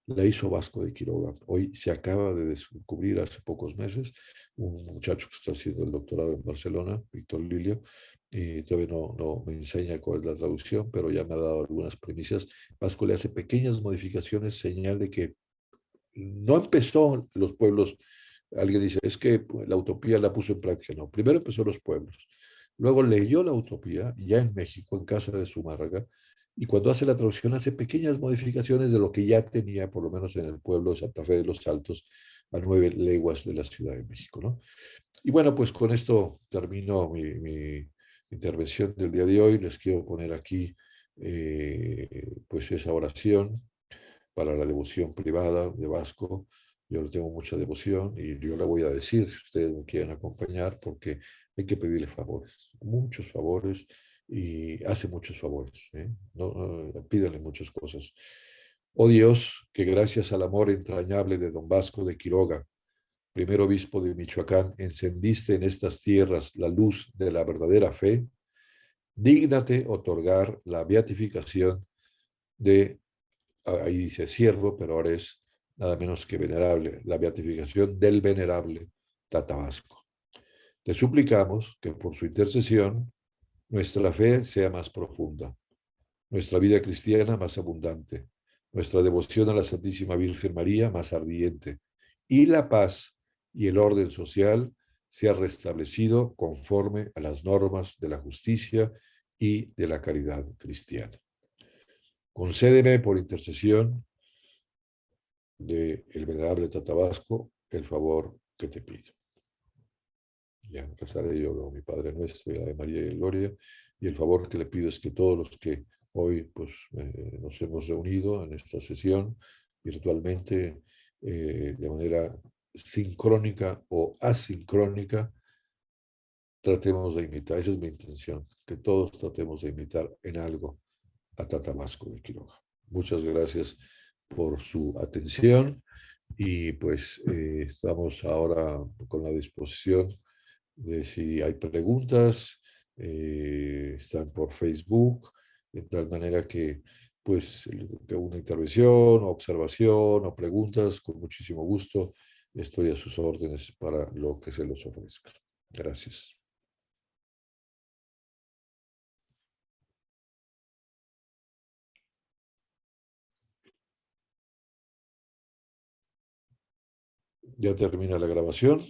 la hizo Vasco de Quiroga. Hoy se acaba de descubrir hace pocos meses un muchacho que está haciendo el doctorado en Barcelona, Víctor Lilio, y todavía no me enseña cuál es la traducción, pero ya me ha dado algunas primicias. Vasco le hace pequeñas modificaciones, señal de que no empezó los pueblos. Alguien dice, es que la utopía la puso en práctica. No, primero empezó los pueblos. Luego leyó la utopía ya en México, en casa de Zumárraga, y cuando hace la traducción hace pequeñas modificaciones de lo que ya tenía, por lo menos en el pueblo de Santa Fe de los Altos, a 9 leguas de la Ciudad de México, ¿no? Y bueno, pues con esto termino mi intervención del día de hoy. Les quiero poner aquí pues esa oración para la devoción privada de Vasco. Yo le tengo mucha devoción y yo la voy a decir si ustedes me quieren acompañar, porque hay que pedirle favores, muchos favores, y hace muchos favores. Pídanle muchas cosas. Oh Dios, que gracias al amor entrañable de don Vasco de Quiroga, primer obispo de Michoacán, encendiste en estas tierras la luz de la verdadera fe, dígnate otorgar la beatificación de, ahí dice siervo, pero ahora es nada menos que venerable, la beatificación del venerable Tata Vasco. Te suplicamos que por su intercesión nuestra fe sea más profunda, nuestra vida cristiana más abundante, nuestra devoción a la Santísima Virgen María más ardiente, y la paz y el orden social sea restablecido conforme a las normas de la justicia y de la caridad cristiana. Concédeme por intercesión del venerable Tata Vasco el favor que te pido. Ya rezaré yo mi Padre Nuestro y la de María y Gloria, y el favor que le pido es que todos los que hoy pues, nos hemos reunido en esta sesión virtualmente, de manera sincrónica o asincrónica, tratemos de imitar, esa es mi intención, que todos tratemos de imitar en algo a Tata Vasco de Quiroga. Muchas gracias por su atención y pues estamos ahora con la disposición de si hay preguntas, están por Facebook, de tal manera que pues que una intervención o observación o preguntas, con muchísimo gusto, estoy a sus órdenes para lo que se los ofrezca. Gracias. Ya termina la grabación.